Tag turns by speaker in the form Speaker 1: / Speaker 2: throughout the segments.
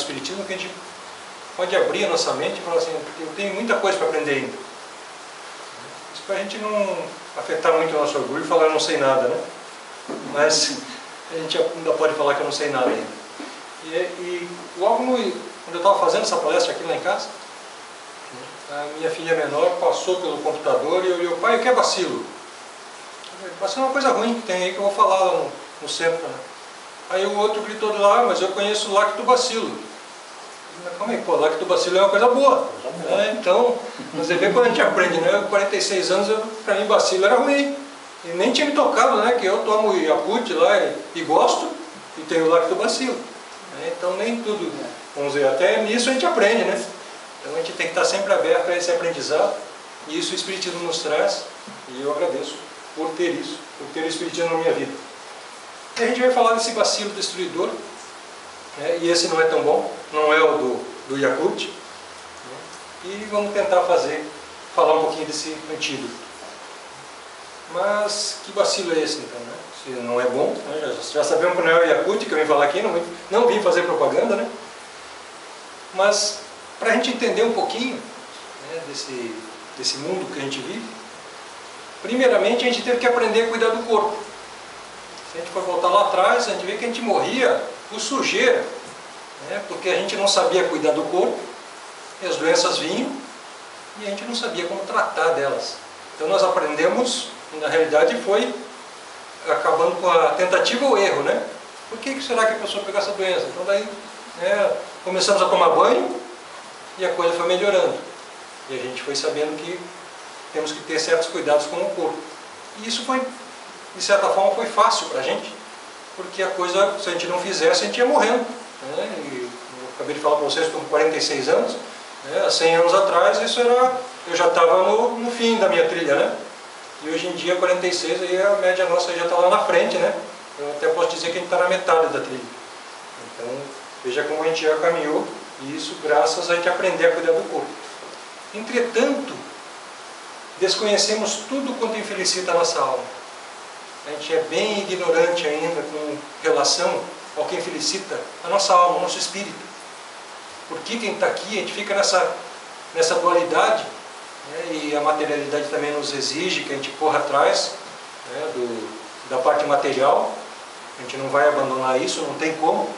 Speaker 1: Espiritismo que a gente pode abrir a nossa mente e falar assim, eu tenho muita coisa para aprender ainda. Isso para a gente não afetar muito o nosso orgulho e falar eu não sei nada, né? Mas a gente ainda pode falar que eu não sei nada ainda. E logo quando eu estava fazendo essa palestra aqui lá em casa, a minha filha menor passou pelo computador e eu olhei, pai, o que é bacilo? Bacilo é uma coisa ruim que tem aí que eu vou falar lá no centro, né? Aí o outro gritou de lá, mas eu conheço lactobacilo. Calma aí, pô, lactobacilo é uma coisa boa. Então, você vê quando a gente aprende, né? Com 46 anos, para mim bacilo era ruim. E nem tinha me tocado, né? Que eu tomo Yakult lá e gosto, e tenho lactobacilo. Então nem tudo, vamos dizer, até nisso a gente aprende, né? Então a gente tem que estar sempre aberto a esse aprendizado, e isso o Espiritismo nos traz, e eu agradeço por ter isso, por ter o Espiritismo na minha vida. E a gente vai falar desse bacilo destruidor, né? E esse não é tão bom, não é o do Yakult, né? E vamos tentar falar um pouquinho desse antídoto. Mas que bacilo é esse então, né? Se não é bom, né? Já sabemos que não é o Yakult que eu vim falar aqui, não vim fazer propaganda, né? Mas para a gente entender um pouquinho, né, desse mundo que a gente vive, primeiramente a gente teve que aprender a cuidar do corpo. Se a gente for voltar lá atrás, a gente vê que a gente morria por sujeira, né, porque a gente não sabia cuidar do corpo, e as doenças vinham, e a gente não sabia como tratar delas. Então nós aprendemos, e na realidade foi acabando com a tentativa ou erro, né? Por que será que a pessoa pegou essa doença? Então daí, né, começamos a tomar banho, e a coisa foi melhorando. E a gente foi sabendo que temos que ter certos cuidados com o corpo. E isso foi, de certa forma, foi fácil para a gente, porque a coisa, se a gente não fizesse, a gente ia morrendo. Né? E eu acabei de falar para vocês, estou com 46 anos, né? Há 100 anos atrás, eu já estava no fim da minha trilha, né? E hoje em dia, 46, aí a média nossa já está lá na frente, né? Eu até posso dizer que a gente está na metade da trilha. Então, veja como a gente já caminhou, e isso graças a gente aprender a cuidar do corpo. Entretanto, desconhecemos tudo quanto infelicita a nossa alma. A gente é bem ignorante ainda com relação ao que infelicita a nossa alma, o nosso espírito. Porque quem está aqui, a gente fica nessa dualidade, né, e a materialidade também nos exige que a gente corra atrás, né, da parte material. A gente não vai abandonar isso, não tem como.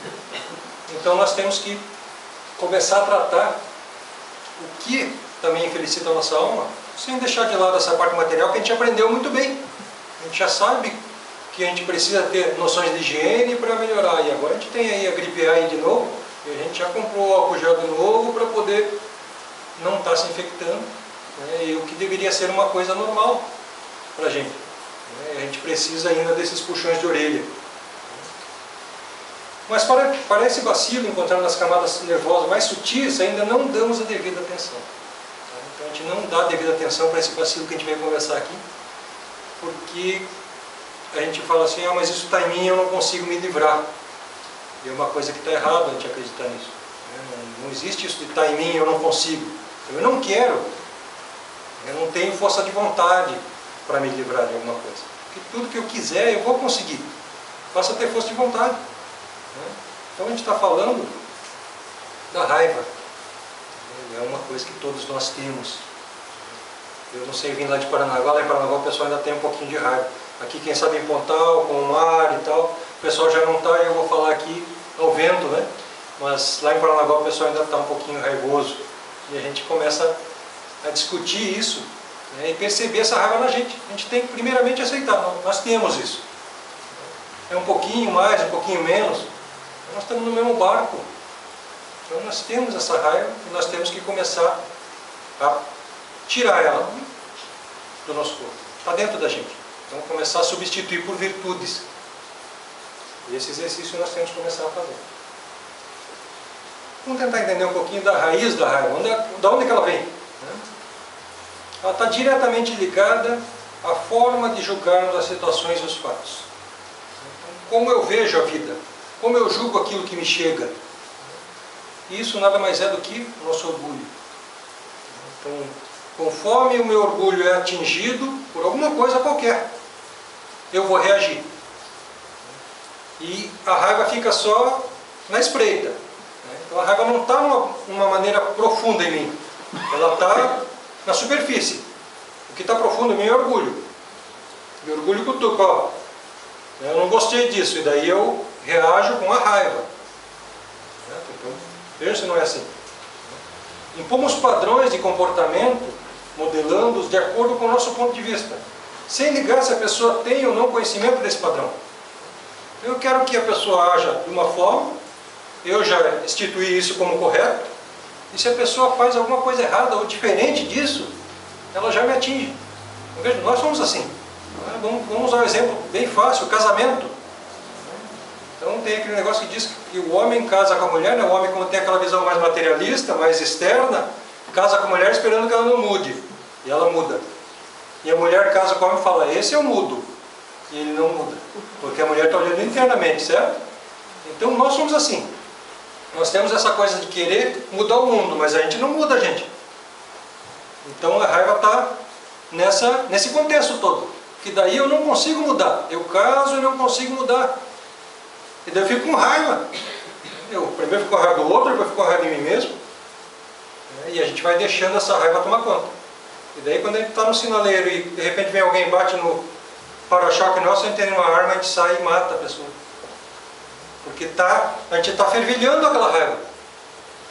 Speaker 1: Então nós temos que começar a tratar o que também infelicita a nossa alma, sem deixar de lado essa parte material que a gente aprendeu muito bem. A gente já sabe que a gente precisa ter noções de higiene para melhorar. E agora a gente tem aí a gripe A aí de novo, e a gente já comprou álcool gel de novo para poder não estar se infectando, né, e o que deveria ser uma coisa normal para a gente. Né, a gente precisa ainda desses puxões de orelha. Mas para esse bacilo encontrado nas camadas nervosas mais sutis, ainda não damos a devida atenção. Então a gente não dá a devida atenção para esse bacilo que a gente vai conversar aqui, porque a gente fala assim, mas isso está em mim, eu não consigo me livrar. E é uma coisa que está errada a gente acreditar nisso. Não existe isso de estar em mim, eu não consigo. Eu não quero, eu não tenho força de vontade para me livrar de alguma coisa. Porque tudo que eu quiser, eu vou conseguir. Basta ter força de vontade. Então a gente está falando da raiva. É uma coisa que todos nós temos. Eu não sei, vim lá de Paranaguá, lá em Paranaguá o pessoal ainda tem um pouquinho de raiva. Aqui quem sabe em Pontal, com o mar e tal, o pessoal já não está, eu vou falar aqui ao vento, né? Mas lá em Paranaguá o pessoal ainda está um pouquinho raivoso. E a gente começa a discutir isso, né, e perceber essa raiva na gente. A gente tem que primeiramente aceitar, nós temos isso. É um pouquinho mais, um pouquinho menos, nós estamos no mesmo barco. Então nós temos essa raiva e nós temos que começar a tirar ela do nosso corpo. Está dentro da gente. Então começar a substituir por virtudes. E esse exercício nós temos que começar a fazer. Vamos tentar entender um pouquinho da raiz da raiva. Da onde que ela vem? Ela está diretamente ligada à forma de julgarmos as situações e os fatos. Então, como eu vejo a vida, como eu julgo aquilo que me chega. Isso nada mais é do que o nosso orgulho. Então, conforme o meu orgulho é atingido por alguma coisa qualquer, eu vou reagir. E a raiva fica só na espreita. Então a raiva não está numa maneira profunda em mim, ela está na superfície. O que está profundo em mim é orgulho. E orgulho cutuca, ó, eu não gostei disso, e daí eu reajo com a raiva. Então, veja se não é assim. Impomos padrões de comportamento, modelando-os de acordo com o nosso ponto de vista, sem ligar se a pessoa tem ou não conhecimento desse padrão. Eu quero que a pessoa haja de uma forma, eu já instituí isso como correto, e se a pessoa faz alguma coisa errada ou diferente disso, ela já me atinge. Veja, nós somos assim. Vamos usar um exemplo bem fácil, o casamento. Então tem aquele negócio que diz que o homem casa com a mulher, né? O homem, quando tem aquela visão mais materialista, mais externa, casa com a mulher esperando que ela não mude, e ela muda. E a mulher casa com o homem e fala, esse eu mudo, e ele não muda, porque a mulher está olhando internamente, certo? Então nós somos assim. Nós temos essa coisa de querer mudar o mundo, mas a gente não muda a gente. Então a raiva está nesse contexto todo, que daí eu não consigo mudar. Eu caso e não consigo mudar. E daí eu fico com raiva. Eu primeiro fico com raiva do outro, depois fico com raiva de mim mesmo. E a gente vai deixando essa raiva tomar conta. E daí quando a gente está no sinaleiro e de repente vem alguém e bate no para-choque nosso, a gente tem uma arma, a gente sai e mata a pessoa. Porque a gente está fervilhando aquela raiva.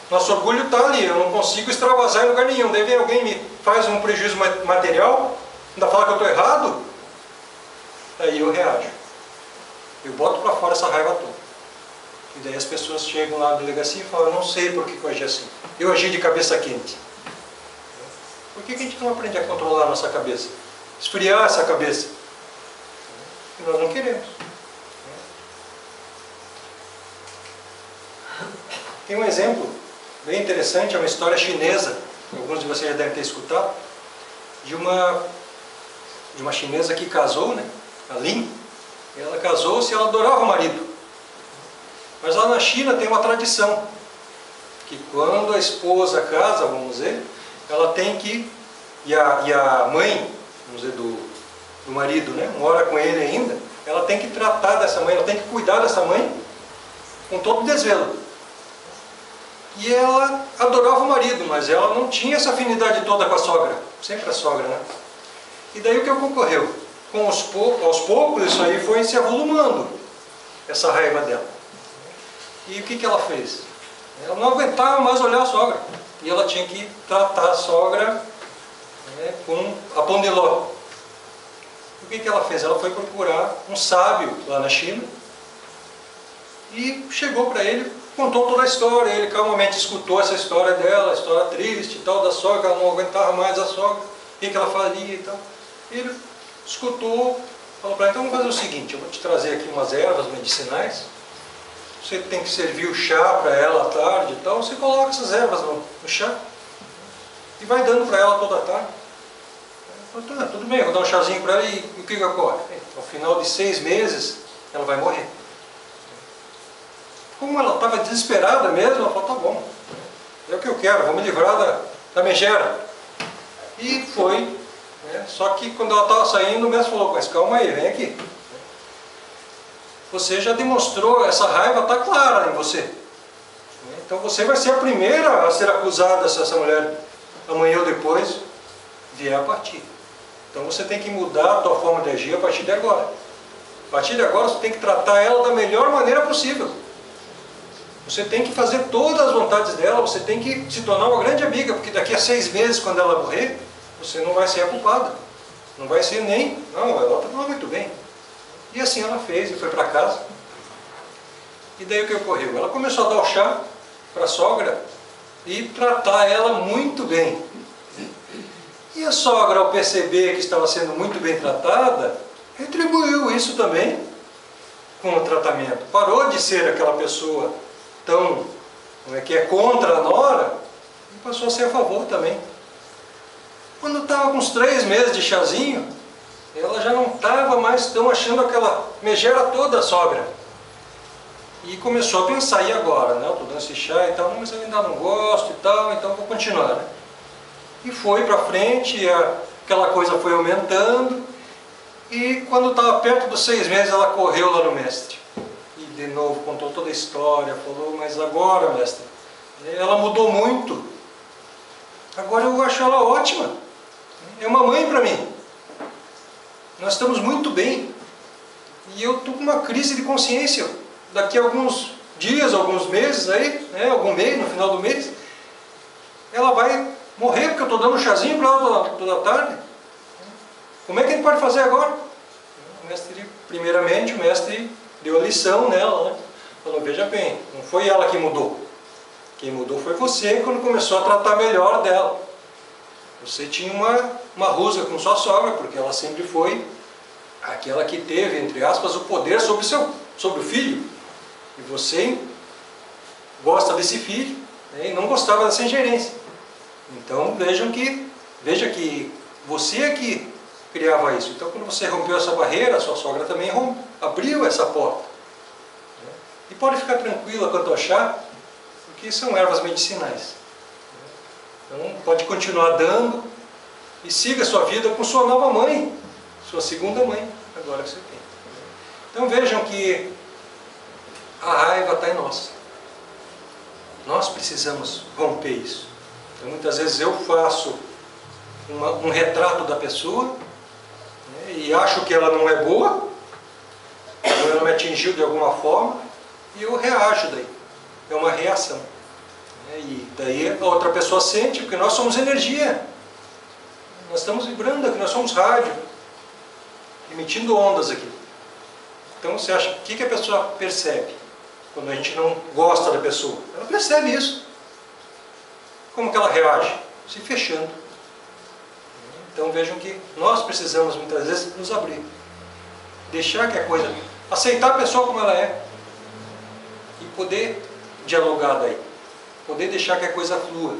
Speaker 1: Nosso orgulho está ali, eu não consigo extravasar em lugar nenhum. Daí vem alguém e me faz um prejuízo material, ainda fala que eu estou errado, aí eu reajo. Eu boto para fora essa raiva toda. E daí as pessoas chegam lá na delegacia e falam, eu não sei por que eu agi assim. Eu agi de cabeça quente. Por que a gente não aprende a controlar a nossa cabeça? Esfriar essa cabeça? E nós não queremos. Tem um exemplo bem interessante, é uma história chinesa, alguns de vocês já devem ter escutado, de uma chinesa que casou, né? A Lin. Ela casou-se e ela adorava o marido. Mas lá na China tem uma tradição, que quando a esposa casa, vamos dizer, ela tem que, e a mãe, vamos dizer, do marido, né? Mora com ele ainda, ela tem que tratar dessa mãe, ela tem que cuidar dessa mãe com todo o desvelo. E ela adorava o marido, mas ela não tinha essa afinidade toda com a sogra, sempre a sogra, né? E daí o que ocorreu? Aos poucos isso aí foi se avolumando, essa raiva dela. E o que ela fez? Ela não aguentava mais olhar a sogra, e ela tinha que tratar a sogra, né, com a pão de ló. O que ela fez? Ela foi procurar um sábio lá na China, e chegou para ele, contou toda a história. Ele calmamente escutou essa história dela, a história triste e tal, da sogra, ela não aguentava mais a sogra, o que ela faria e tal. Ele escutou, falou para ela, então vamos fazer o seguinte, eu vou te trazer aqui umas ervas medicinais, você tem que servir o chá para ela à tarde e tal, você coloca essas ervas no chá e vai dando para ela toda a tarde. Falei, tá, tudo bem, eu vou dar um chazinho para ela e o que ocorre? Ao final de 6 meses, ela vai morrer. Como ela estava desesperada mesmo, ela falou, tá bom, é o que eu quero, vou me livrar da megera. E foi, né? Só que quando ela estava saindo, o mestre falou, mas calma aí, vem aqui. Você já demonstrou, essa raiva está clara em você. Então você vai ser a primeira a ser acusada se essa mulher amanhã ou depois vier a partir. Então você tem que mudar a tua forma de agir a partir de agora. A partir de agora você tem que tratar ela da melhor maneira possível. Você tem que fazer todas as vontades dela, você tem que se tornar uma grande amiga, porque daqui a 6 meses, quando ela morrer, você não vai ser a culpada. Não vai ser nem, não, ela está muito bem. E assim ela fez e foi para casa. E daí o que ocorreu? Ela começou a dar o chá para a sogra e tratar ela muito bem. E a sogra, ao perceber que estava sendo muito bem tratada, retribuiu isso também com o tratamento. Parou de ser aquela pessoa tão, que é contra a nora, e passou a ser a favor também. Quando estava com uns 3 meses de chazinho, ela já não estava mais tão achando aquela megera toda a sogra. E começou a pensar, e agora? Né? Eu estou dando esse chá e tal, mas eu ainda não gosto e tal, então vou continuar. Né? E foi para frente, aquela coisa foi aumentando, e quando estava perto dos 6 meses, ela correu lá no mestre. E de novo contou toda a história, falou, mas agora, mestre, ela mudou muito. Agora eu acho ela ótima. É uma mãe para mim. Nós estamos muito bem. E eu estou com uma crise de consciência. Daqui a alguns dias, alguns meses aí, né, algum mês, no final do mês, ela vai morrer porque eu estou dando um chazinho para ela toda tarde. Como é que a gente pode fazer agora? O mestre, primeiramente, o mestre deu a lição nela, né? Falou, veja bem, não foi ela que mudou. Quem mudou foi você quando começou a tratar melhor dela. Você tinha uma rusga com sua sogra, porque ela sempre foi aquela que teve, entre aspas, o poder sobre o filho. E você gosta desse filho, né, e não gostava dessa ingerência. Então veja que você é que criava isso. Então quando você rompeu essa barreira, a sua sogra também abriu essa porta. Né? E pode ficar tranquila quanto ao chá, porque são ervas medicinais. Então pode continuar dando e siga a sua vida com sua nova mãe, sua segunda mãe, agora que você tem. Então vejam que a raiva está em nós. Nós precisamos romper isso. Então, muitas vezes eu faço um retrato da pessoa, né, e acho que ela não é boa, ou ela me atingiu de alguma forma, e eu reajo daí. É uma reação. Né, e daí a outra pessoa sente, porque nós somos energia. Nós estamos vibrando aqui, nós somos rádio, emitindo ondas aqui. Então você acha, o que a pessoa percebe quando a gente não gosta da pessoa? Ela percebe isso. Como que ela reage? Se fechando. Então vejam que nós precisamos muitas vezes nos abrir. Deixar que a coisa... Aceitar a pessoa como ela é. E poder dialogar daí. Poder deixar que a coisa flua.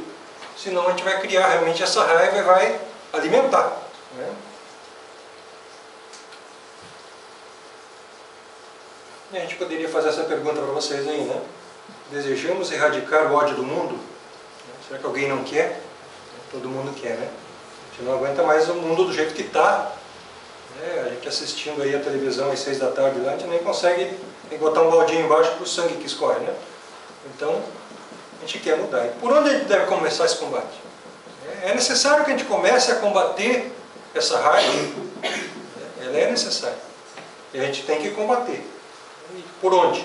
Speaker 1: Senão a gente vai criar realmente essa raiva e vai alimentar. Né? E a gente poderia fazer essa pergunta para vocês aí, né? Desejamos erradicar o ódio do mundo? Será que alguém não quer? Todo mundo quer, né? A gente não aguenta mais o mundo do jeito que está. A gente assistindo aí a televisão às 6 da tarde lá, a gente nem consegue botar um baldinho embaixo para o sangue que escorre, né? Então, a gente quer mudar. E por onde a gente deve começar esse combate? É necessário que a gente comece a combater essa raiva. Ela é necessária. E a gente tem que combater. E por onde?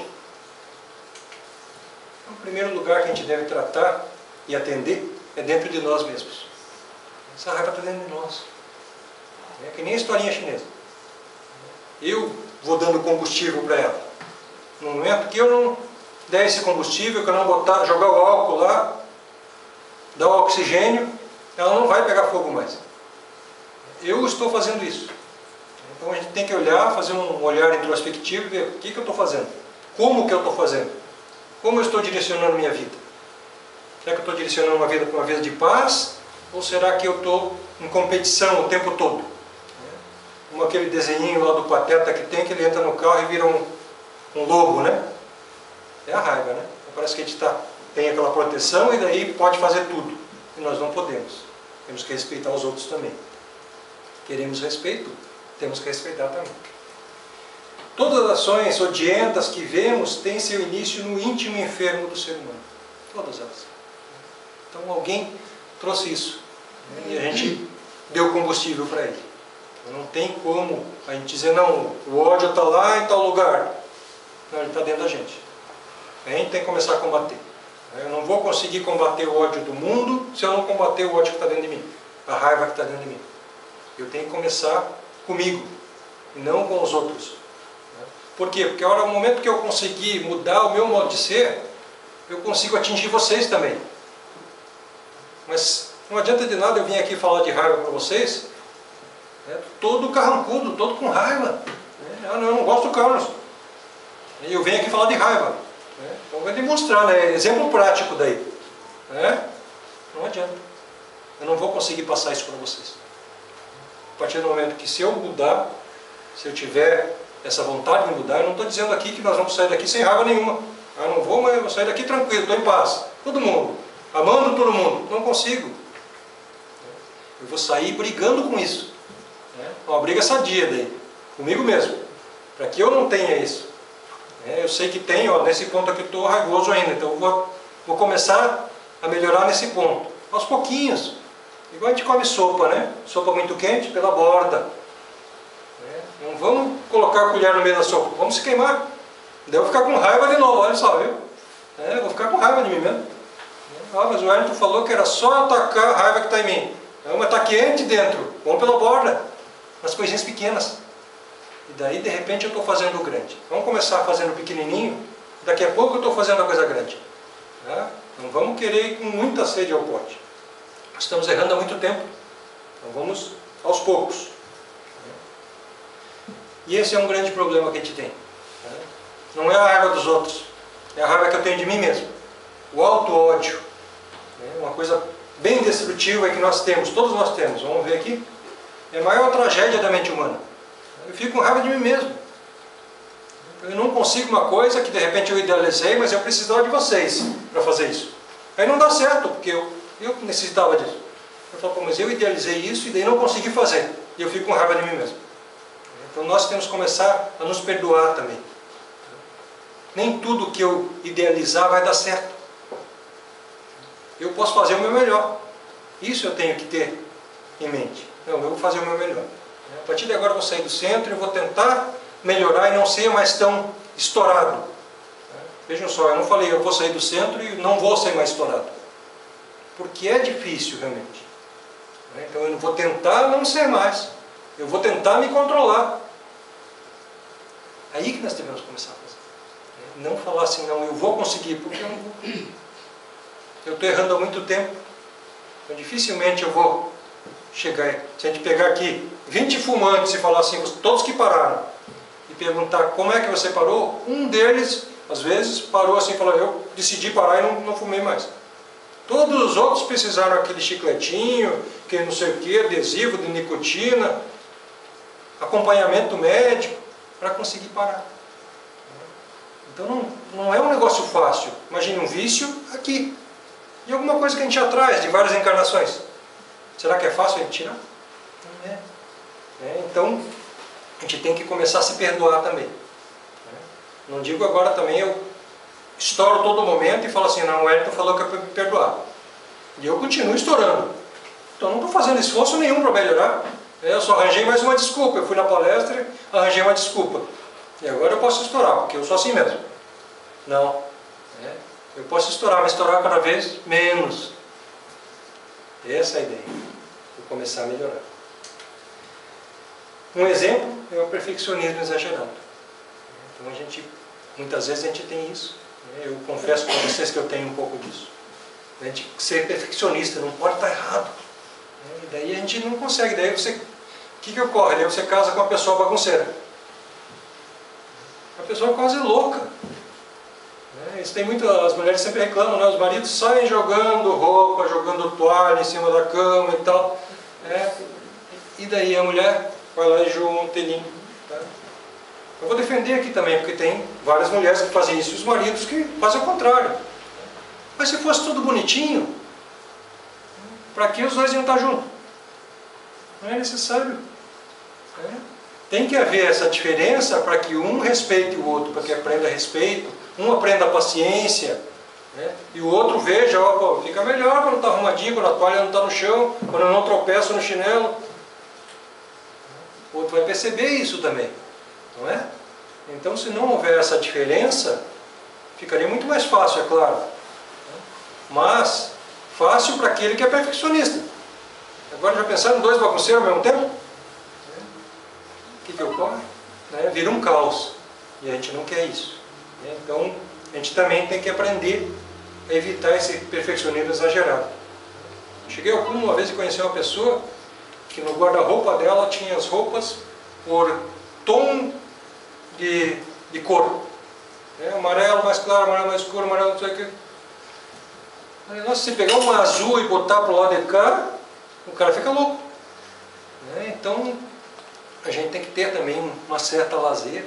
Speaker 1: O primeiro lugar que a gente deve tratar e atender é dentro de nós mesmos. Essa raiva está dentro de nós. É que nem a historinha chinesa. Eu vou dando combustível para ela. No momento que eu não der esse combustível, que eu não jogar o álcool lá, dar o oxigênio, ela não vai pegar fogo mais. Eu estou fazendo isso. Então a gente tem que olhar, fazer um olhar introspectivo e ver o que eu estou fazendo. Como que eu estou fazendo? Como eu estou direcionando minha vida? Será que eu estou direcionando uma vida para uma vida de paz? Ou será que eu estou em competição o tempo todo? Como aquele desenhinho lá do Pateta que tem, que ele entra no carro e vira um lobo, né? É a raiva, né? Parece que a gente tem aquela proteção e daí pode fazer tudo. E nós não podemos. Temos que respeitar os outros também. Queremos respeito, temos que respeitar também. Todas as ações odientas que vemos têm seu início no íntimo enfermo do ser humano. Todas elas. Então alguém trouxe isso, né? E a gente deu combustível para ele. Então, não tem como a gente dizer, não, o ódio está lá em tal lugar. Não, ele está dentro da gente. A gente tem que começar a combater. Eu não vou conseguir combater o ódio do mundo se eu não combater o ódio que está dentro de mim. A raiva que está dentro de mim. Eu tenho que começar comigo e não com os outros. Por quê? Porque no momento que eu conseguir mudar o meu modo de ser, eu consigo atingir vocês também. Mas não adianta de nada eu vir aqui falar de raiva para vocês, todo carrancudo, todo com raiva. Ah, não, eu não gosto do Carlos. E eu venho aqui falar de raiva. Então eu vou demonstrar, né? Exemplo prático daí. Não adianta. Eu não vou conseguir passar isso para vocês. A partir do momento que se eu mudar, se eu tiver essa vontade de mudar, eu não estou dizendo aqui que nós vamos sair daqui sem raiva nenhuma. Eu não vou, mas eu vou sair daqui tranquilo, estou em paz. Todo mundo. Amando todo mundo. Não consigo. Eu vou sair brigando com isso. Uma briga sadia daí. Comigo mesmo. Para que eu não tenha isso. Eu sei que tenho, nesse ponto aqui eu estou raivoso ainda. Então eu vou começar a melhorar nesse ponto, aos pouquinhos. Igual a gente come sopa, né? Sopa muito quente, pela borda. Não vamos colocar a colher no meio da sopa, vamos se queimar. Daí eu vou ficar com raiva de novo, olha só, viu? Eu vou ficar com raiva de mim mesmo. Ah, mas o Wellington falou que era só atacar a raiva que está em mim. Não, mas está quente dentro, vamos pela borda, nas coisinhas pequenas. E daí, de repente, eu estou fazendo o grande. Vamos começar fazendo pequenininho, daqui a pouco eu estou fazendo a coisa grande. Não vamos querer ir com muita sede ao pote. Estamos errando há muito tempo. Então vamos aos poucos. E esse é um grande problema que a gente tem. Não é a raiva dos outros, é a raiva que eu tenho de mim mesmo. O auto-ódio. Uma coisa bem destrutiva que nós temos, todos nós temos. Vamos ver aqui. É a maior tragédia da mente humana. Eu fico com raiva de mim mesmo. Eu não consigo uma coisa que de repente eu idealizei, mas eu precisava de vocês para fazer isso. Aí não dá certo, porque eu necessitava disso. Eu falo, mas eu idealizei isso e daí não consegui fazer. E eu fico com raiva de mim mesmo. Então nós temos que começar a nos perdoar também. Nem tudo que eu idealizar vai dar certo. Eu posso fazer o meu melhor. Isso eu tenho que ter em mente. Não, eu vou fazer o meu melhor. A partir de agora eu vou sair do centro e vou tentar melhorar e não ser mais tão estourado. Vejam só, eu não falei eu vou sair do centro e não vou ser mais estourado. Porque é difícil realmente. Então eu vou tentar não ser mais. Eu vou tentar me controlar. Aí que nós devemos começar a fazer. Não falar assim, não, eu vou conseguir, porque eu não vou. Eu estou errando há muito tempo. Então dificilmente eu vou chegar. Se a gente pegar aqui 20 fumantes e falar assim, todos que pararam, e perguntar como é que você parou, um deles, às vezes, parou assim e falou, eu decidi parar e não fumei mais. Todos os outros precisaram aquele chicletinho, que não sei o que, adesivo de nicotina, acompanhamento médico, para conseguir parar. Então não é um negócio fácil. Imagine um vício aqui. E alguma coisa que a gente já traz de várias encarnações. Será que é fácil a gente tirar? Não é. Então, a gente tem que começar a se perdoar também. Não digo agora também, eu estouro todo momento e falo assim, não, o Wellington falou que é para me perdoar. E eu continuo estourando. Então não estou fazendo esforço nenhum para melhorar. Eu só arranjei mais uma desculpa. Eu fui na palestra e arranjei uma desculpa. E agora eu posso estourar, porque eu sou assim mesmo. Não. Eu posso estourar, mas estourar cada vez menos. Essa é a ideia. Vou começar a melhorar. Um exemplo é o perfeccionismo exagerado. Então muitas vezes a gente tem isso. Eu confesso para vocês que eu tenho um pouco disso. A gente ser perfeccionista, não pode estar errado. E daí a gente não consegue. Daí o que ocorre? Daí você casa com uma pessoa bagunceira. A pessoa é quase louca. Isso tem muito, as mulheres sempre reclamam, né? Os maridos saem jogando roupa, jogando toalha em cima da cama e tal. E daí a mulher vai lá e junta e limpa. Eu vou defender aqui também, porque tem várias mulheres que fazem isso e os maridos que fazem o contrário. Mas se fosse tudo bonitinho, para que os dois iam estar juntos? Não é necessário. Tem que haver essa diferença para que um respeite o outro, para que aprenda respeito, um aprenda a paciência, e o outro veja, ó, fica melhor quando está arrumadinho, quando a toalha não está no chão, quando eu não tropeço no chinelo. O outro vai perceber isso também, não é? Então, se não houver essa diferença, ficaria muito mais fácil, é claro. Mas, fácil para aquele que é perfeccionista. Agora, já pensaram em dois bagunceiros ao mesmo tempo? O que ocorre? Vira um caos. E a gente não quer isso. Então, a gente também tem que aprender a evitar esse perfeccionismo exagerado. Cheguei ao cúmulo uma vez de conhecer uma pessoa que no guarda-roupa dela tinha as roupas por tom de cor. Amarelo mais claro, amarelo mais escuro, amarelo não sei o que. Nossa, se pegar um azul e botar para o lado de cá, o cara fica louco. Então, a gente tem que ter também uma certa lazer,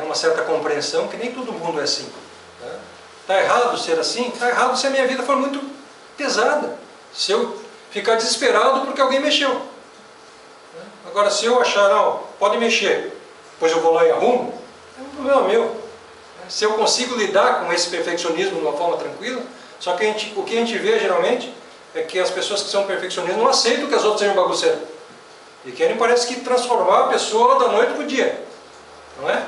Speaker 1: uma certa compreensão, que nem todo mundo é assim. Está errado ser assim? Está errado se a minha vida for muito pesada. Se eu ficar desesperado porque alguém mexeu. Agora, se eu achar, não, pode mexer, depois eu vou lá e arrumo, é um problema meu. Se eu consigo lidar com esse perfeccionismo de uma forma tranquila, Só que o que a gente vê geralmente é que as pessoas que são perfeccionistas não aceitam que as outras sejam bagunceiras. E querem, parece que, transformar a pessoa da noite para o dia. Não é?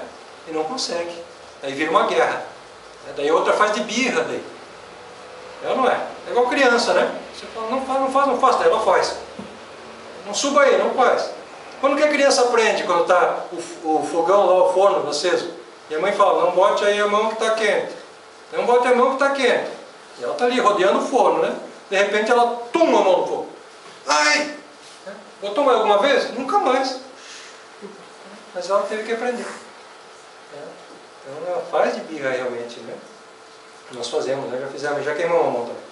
Speaker 1: E não consegue. Daí vira uma guerra. Daí a outra faz de birra. Daí. Ela não é. É igual criança, né? Você fala, não faz, não faz, não faz. Daí ela faz. Não suba aí, não faz. Quando que a criança aprende, quando está o fogão lá, o forno aceso? E a mãe fala, não bote aí a mão que está quente. Não bote a mão que está quente. E ela está ali rodeando o forno, né? De repente ela toma a mão no fogo. Ai! Botou mais alguma vez? Nunca mais. Mas ela teve que aprender. Então ela faz de birra realmente, né? Nós fazemos, né? Já fizemos, já queimamos a mão também.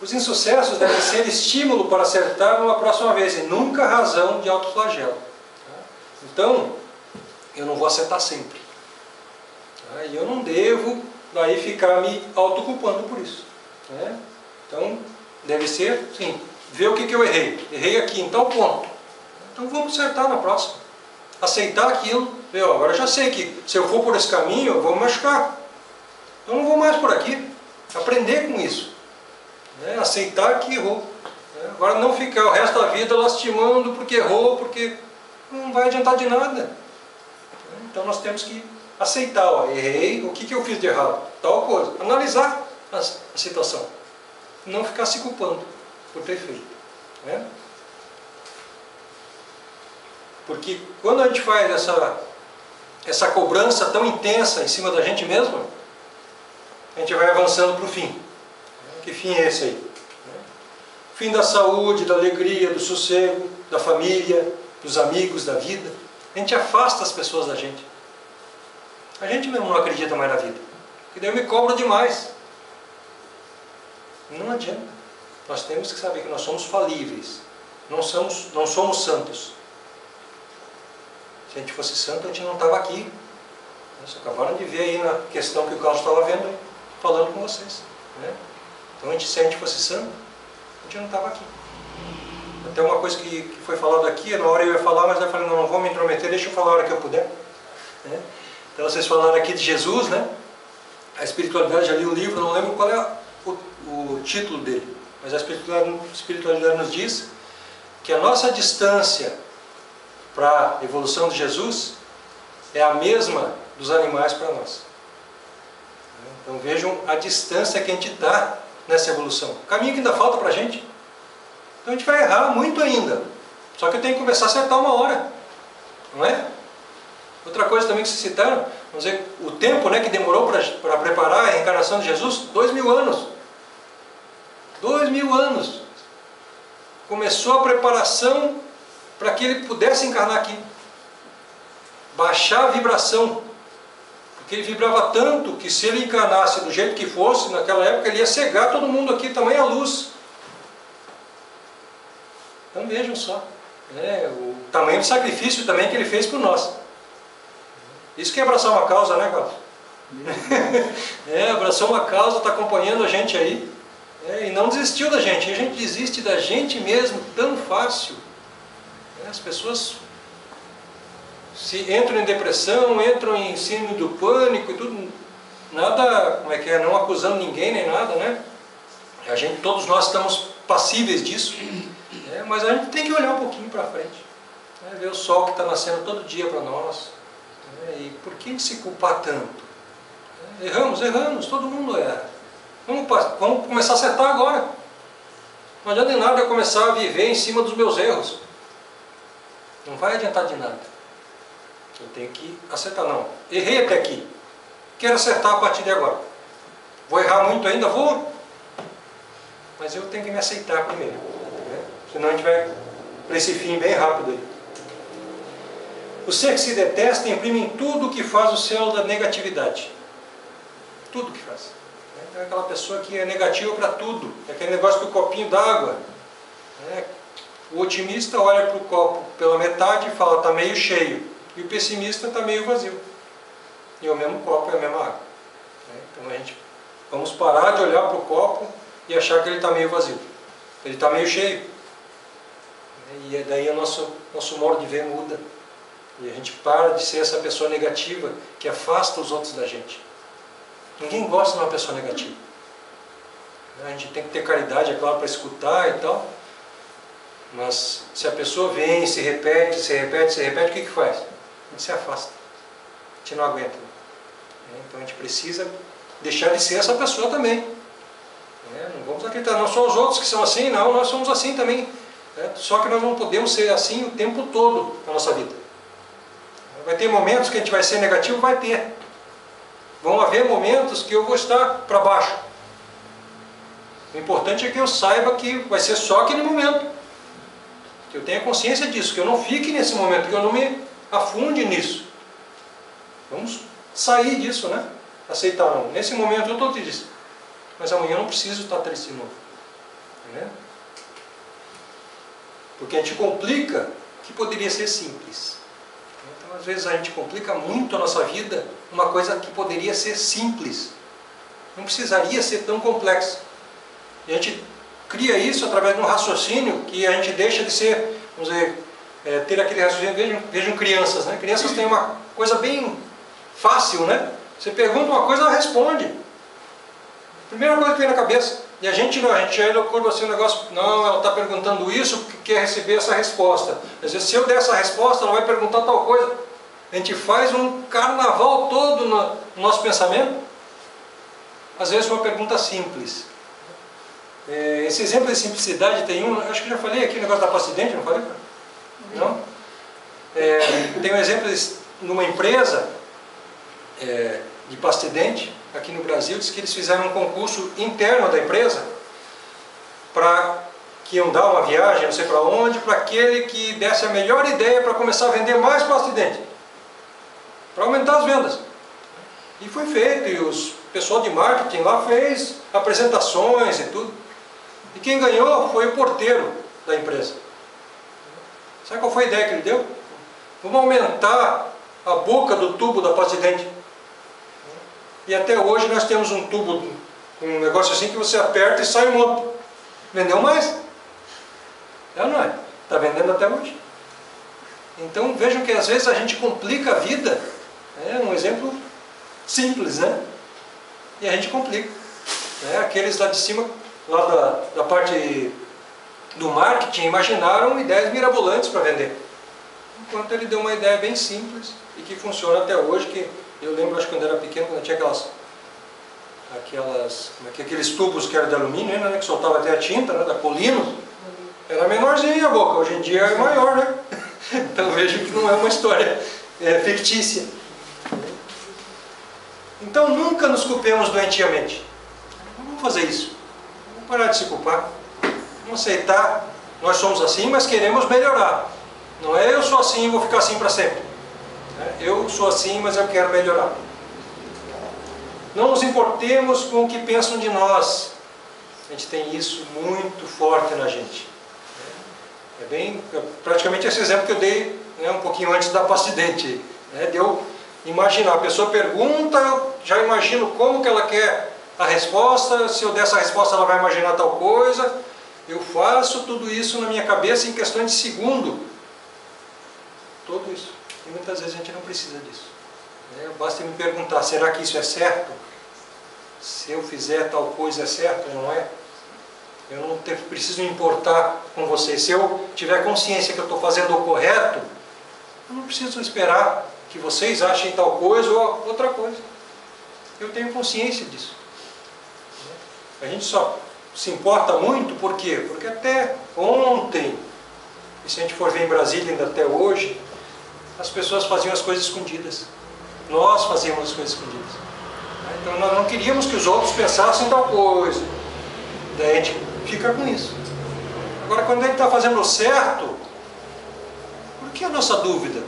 Speaker 1: Os insucessos devem ser estímulo para acertar uma próxima vez e nunca razão de autoflagelo. Então, eu não vou acertar sempre. E eu não devo daí ficar me autoculpando por isso. Então, deve ser, sim, ver o que eu errei. Errei aqui em tal ponto. Então vamos acertar na próxima. Aceitar aquilo. Ver, ó, agora eu já sei que se eu for por esse caminho, eu vou me machucar. Eu não vou mais por aqui. Aprender com isso. Aceitar que errou. Agora não ficar o resto da vida lastimando porque errou, porque não vai adiantar de nada. Então nós temos que aceitar, ó, errei, o que eu fiz de errado? Tal coisa. Analisar a situação. Não ficar se culpando por ter feito. Porque quando a gente faz essa cobrança tão intensa em cima da gente mesmo, a gente vai avançando para o fim. Que fim é esse aí? Fim da saúde, da alegria, do sossego, da família, dos amigos, da vida. A gente afasta as pessoas da gente. A gente mesmo não acredita mais na vida. Porque daí eu me cobro demais. Não adianta. Nós temos que saber que nós somos falíveis. Não somos santos. Se a gente fosse santo, a gente não estava aqui. Vocês acabaram de ver aí na questão que o Carlos estava vendo aí, falando com vocês. Então, se a gente fosse santo, a gente não estava aqui. Até uma coisa que foi falado aqui, na hora eu ia falar, mas eu falei, não vou me intrometer, deixa eu falar a hora que eu puder. Então vocês falaram aqui de Jesus, né? A espiritualidade, já li o livro, não lembro qual é o título dele, mas a espiritualidade nos diz que a nossa distância para a evolução de Jesus é a mesma dos animais para nós. Então vejam a distância que a gente está nessa evolução. O caminho que ainda falta para a gente. Então a gente vai errar muito ainda. Só que eu tenho que começar a acertar uma hora. Não é? Outra coisa também que se citaram, vamos dizer, o tempo, né, que demorou para preparar a reencarnação de Jesus, 2000 anos. 2000 anos. Começou a preparação para que ele pudesse encarnar aqui. Baixar a vibração. Porque ele vibrava tanto que se ele encarnasse do jeito que fosse, naquela época ele ia cegar todo mundo aqui, tamanha luz. Então vejam só, o tamanho do sacrifício também que ele fez por nós. Isso que é abraçar uma causa, né, Carlos? Abraçou uma causa, está acompanhando a gente aí, e não desistiu da gente. A gente desiste da gente mesmo tão fácil. As pessoas entram em depressão, entram em síndrome do pânico e tudo, nada, não acusando ninguém nem nada, né? Todos nós estamos passíveis disso, mas a gente tem que olhar um pouquinho para frente, ver o sol que está nascendo todo dia para nós, e por que a gente se culpar tanto? Erramos, todo mundo erra. Vamos começar a acertar agora. Não adianta de nada eu começar a viver em cima dos meus erros. Não vai adiantar de nada. Eu tenho que acertar, não. Errei até aqui. Quero acertar a partir de agora. Vou errar muito ainda? Vou. Mas eu tenho que me aceitar primeiro. Senão a gente vai para esse fim bem rápido aí. O ser que se detesta imprime em tudo que faz o selo da negatividade. Tudo que faz. É aquela pessoa que é negativa para tudo. É aquele negócio do copinho d'água. O otimista olha para o copo pela metade e fala, está meio cheio. E o pessimista está meio vazio. E é o mesmo copo, é a mesma água. Então vamos parar de olhar para o copo e achar que ele está meio vazio. Ele está meio cheio. E daí o nosso modo de ver muda. E a gente para de ser essa pessoa negativa que afasta os outros da gente. Ninguém gosta de uma pessoa negativa. A gente tem que ter caridade, é claro, para escutar e tal. Mas se a pessoa vem, se repete, o que faz? A gente se afasta. A gente não aguenta. Então a gente precisa deixar de ser essa pessoa também. Não vamos acreditar, não são os outros que são assim, não, nós somos assim também. Só que nós não podemos ser assim o tempo todo na nossa vida. Vai ter momentos que a gente vai ser negativo, vai ter. Vão haver momentos que eu vou estar para baixo. O importante é que eu saiba que vai ser só aquele momento. Que eu tenha consciência disso, que eu não fique nesse momento, que eu não me afunde nisso. Vamos sair disso, né? Aceitar, não. Nesse momento eu estou triste, mas amanhã eu não preciso estar triste de novo. Porque a gente complica o que poderia ser simples. Então, às vezes a gente complica muito a nossa vida, uma coisa que poderia ser simples. Não precisaria ser tão complexo. E a gente cria isso através de um raciocínio que a gente deixa de ser, vamos dizer, ter aquele raciocínio. Vejam crianças, né? Crianças têm uma coisa bem fácil, né? Você pergunta uma coisa, ela responde. Primeira coisa que vem na cabeça. E a gente não, a gente já curva assim o negócio, não, ela está perguntando isso porque quer receber essa resposta. Às vezes, se eu der essa resposta, ela vai perguntar tal coisa. A gente faz um carnaval todo no nosso pensamento. Às vezes, uma pergunta simples. Esse exemplo de simplicidade tem acho que já falei aqui o negócio da pasta de dente, não falei? Não? Tem um exemplo de uma empresa de pasta de dente, aqui no Brasil, diz que eles fizeram um concurso interno da empresa para que iam dar uma viagem, não sei para onde, para aquele que desse a melhor ideia para começar a vender mais pasta de dente, para aumentar as vendas. E foi feito, e o pessoal de marketing lá fez apresentações e tudo. E quem ganhou foi o porteiro da empresa. Sabe qual foi a ideia que ele deu? Vamos aumentar a boca do tubo da pasta de dente. E até hoje nós temos um tubo, um negócio assim que você aperta e sai um monte. Vendeu mais? Não é? Está vendendo até hoje. Então vejam que às vezes a gente complica a vida. É um exemplo simples, né? E a gente complica. Aqueles lá de cima, lá da parte do marketing, imaginaram ideias mirabolantes para vender. Enquanto ele deu uma ideia bem simples e que funciona até hoje, que eu lembro, acho que quando era pequeno, quando tinha aqueles tubos que eram de alumínio, né, que soltava até a tinta, né, da Polino, era menorzinha a boca, hoje em dia é maior, né? Então vejo que não é uma história fictícia. Então nunca nos culpemos doentiamente. Não vamos fazer isso. Vamos parar de se culpar. Vamos aceitar, nós somos assim, mas queremos melhorar. Não é eu sou assim e vou ficar assim para sempre. Eu sou assim, mas eu quero melhorar. Não nos importemos com o que pensam de nós. A gente tem isso muito forte na gente. Praticamente esse exemplo que eu dei, né, um pouquinho antes da pasta de dente. De eu imaginar, a pessoa pergunta, eu já imagino como que ela quer a resposta, se eu der essa resposta ela vai imaginar tal coisa. Eu faço tudo isso na minha cabeça em questão de segundo. Tudo isso. E muitas vezes a gente não precisa disso. Basta me perguntar, será que isso é certo? Se eu fizer tal coisa é certo ou não é? Eu não preciso me importar com vocês. Se eu tiver consciência que eu estou fazendo o correto, eu não preciso esperar que vocês achem tal coisa ou outra coisa. Eu tenho consciência disso. A gente só se importa muito, por quê? Porque até ontem, e se a gente for ver em Brasília ainda até hoje, as pessoas faziam as coisas escondidas. Nós fazíamos as coisas escondidas. Então nós não queríamos que os outros pensassem tal coisa. Daí a gente fica com isso. Agora, quando ele está fazendo o certo, por que a nossa dúvida?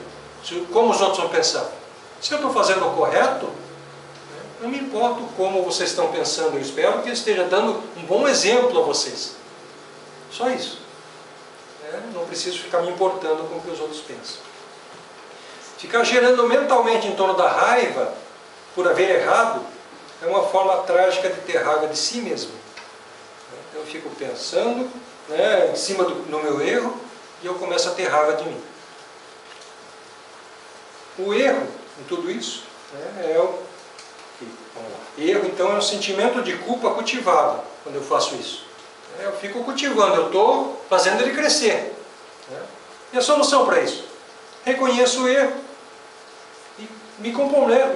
Speaker 1: Como os outros vão pensar? Se eu estou fazendo o correto, não me importo como vocês estão pensando. Eu espero que ele esteja dando um bom exemplo a vocês. Só isso. Não preciso ficar me importando com o que os outros pensam. Ficar gerando mentalmente em torno da raiva por haver errado é uma forma trágica de ter raiva de si mesmo. Eu fico pensando, em cima do meu erro e eu começo a ter raiva de mim. O erro em tudo isso vamos lá. Erro, então, é um sentimento de culpa cultivado, quando eu faço isso. Eu fico cultivando, eu estou fazendo ele crescer. E a solução para isso? Reconheço o erro e me comprometo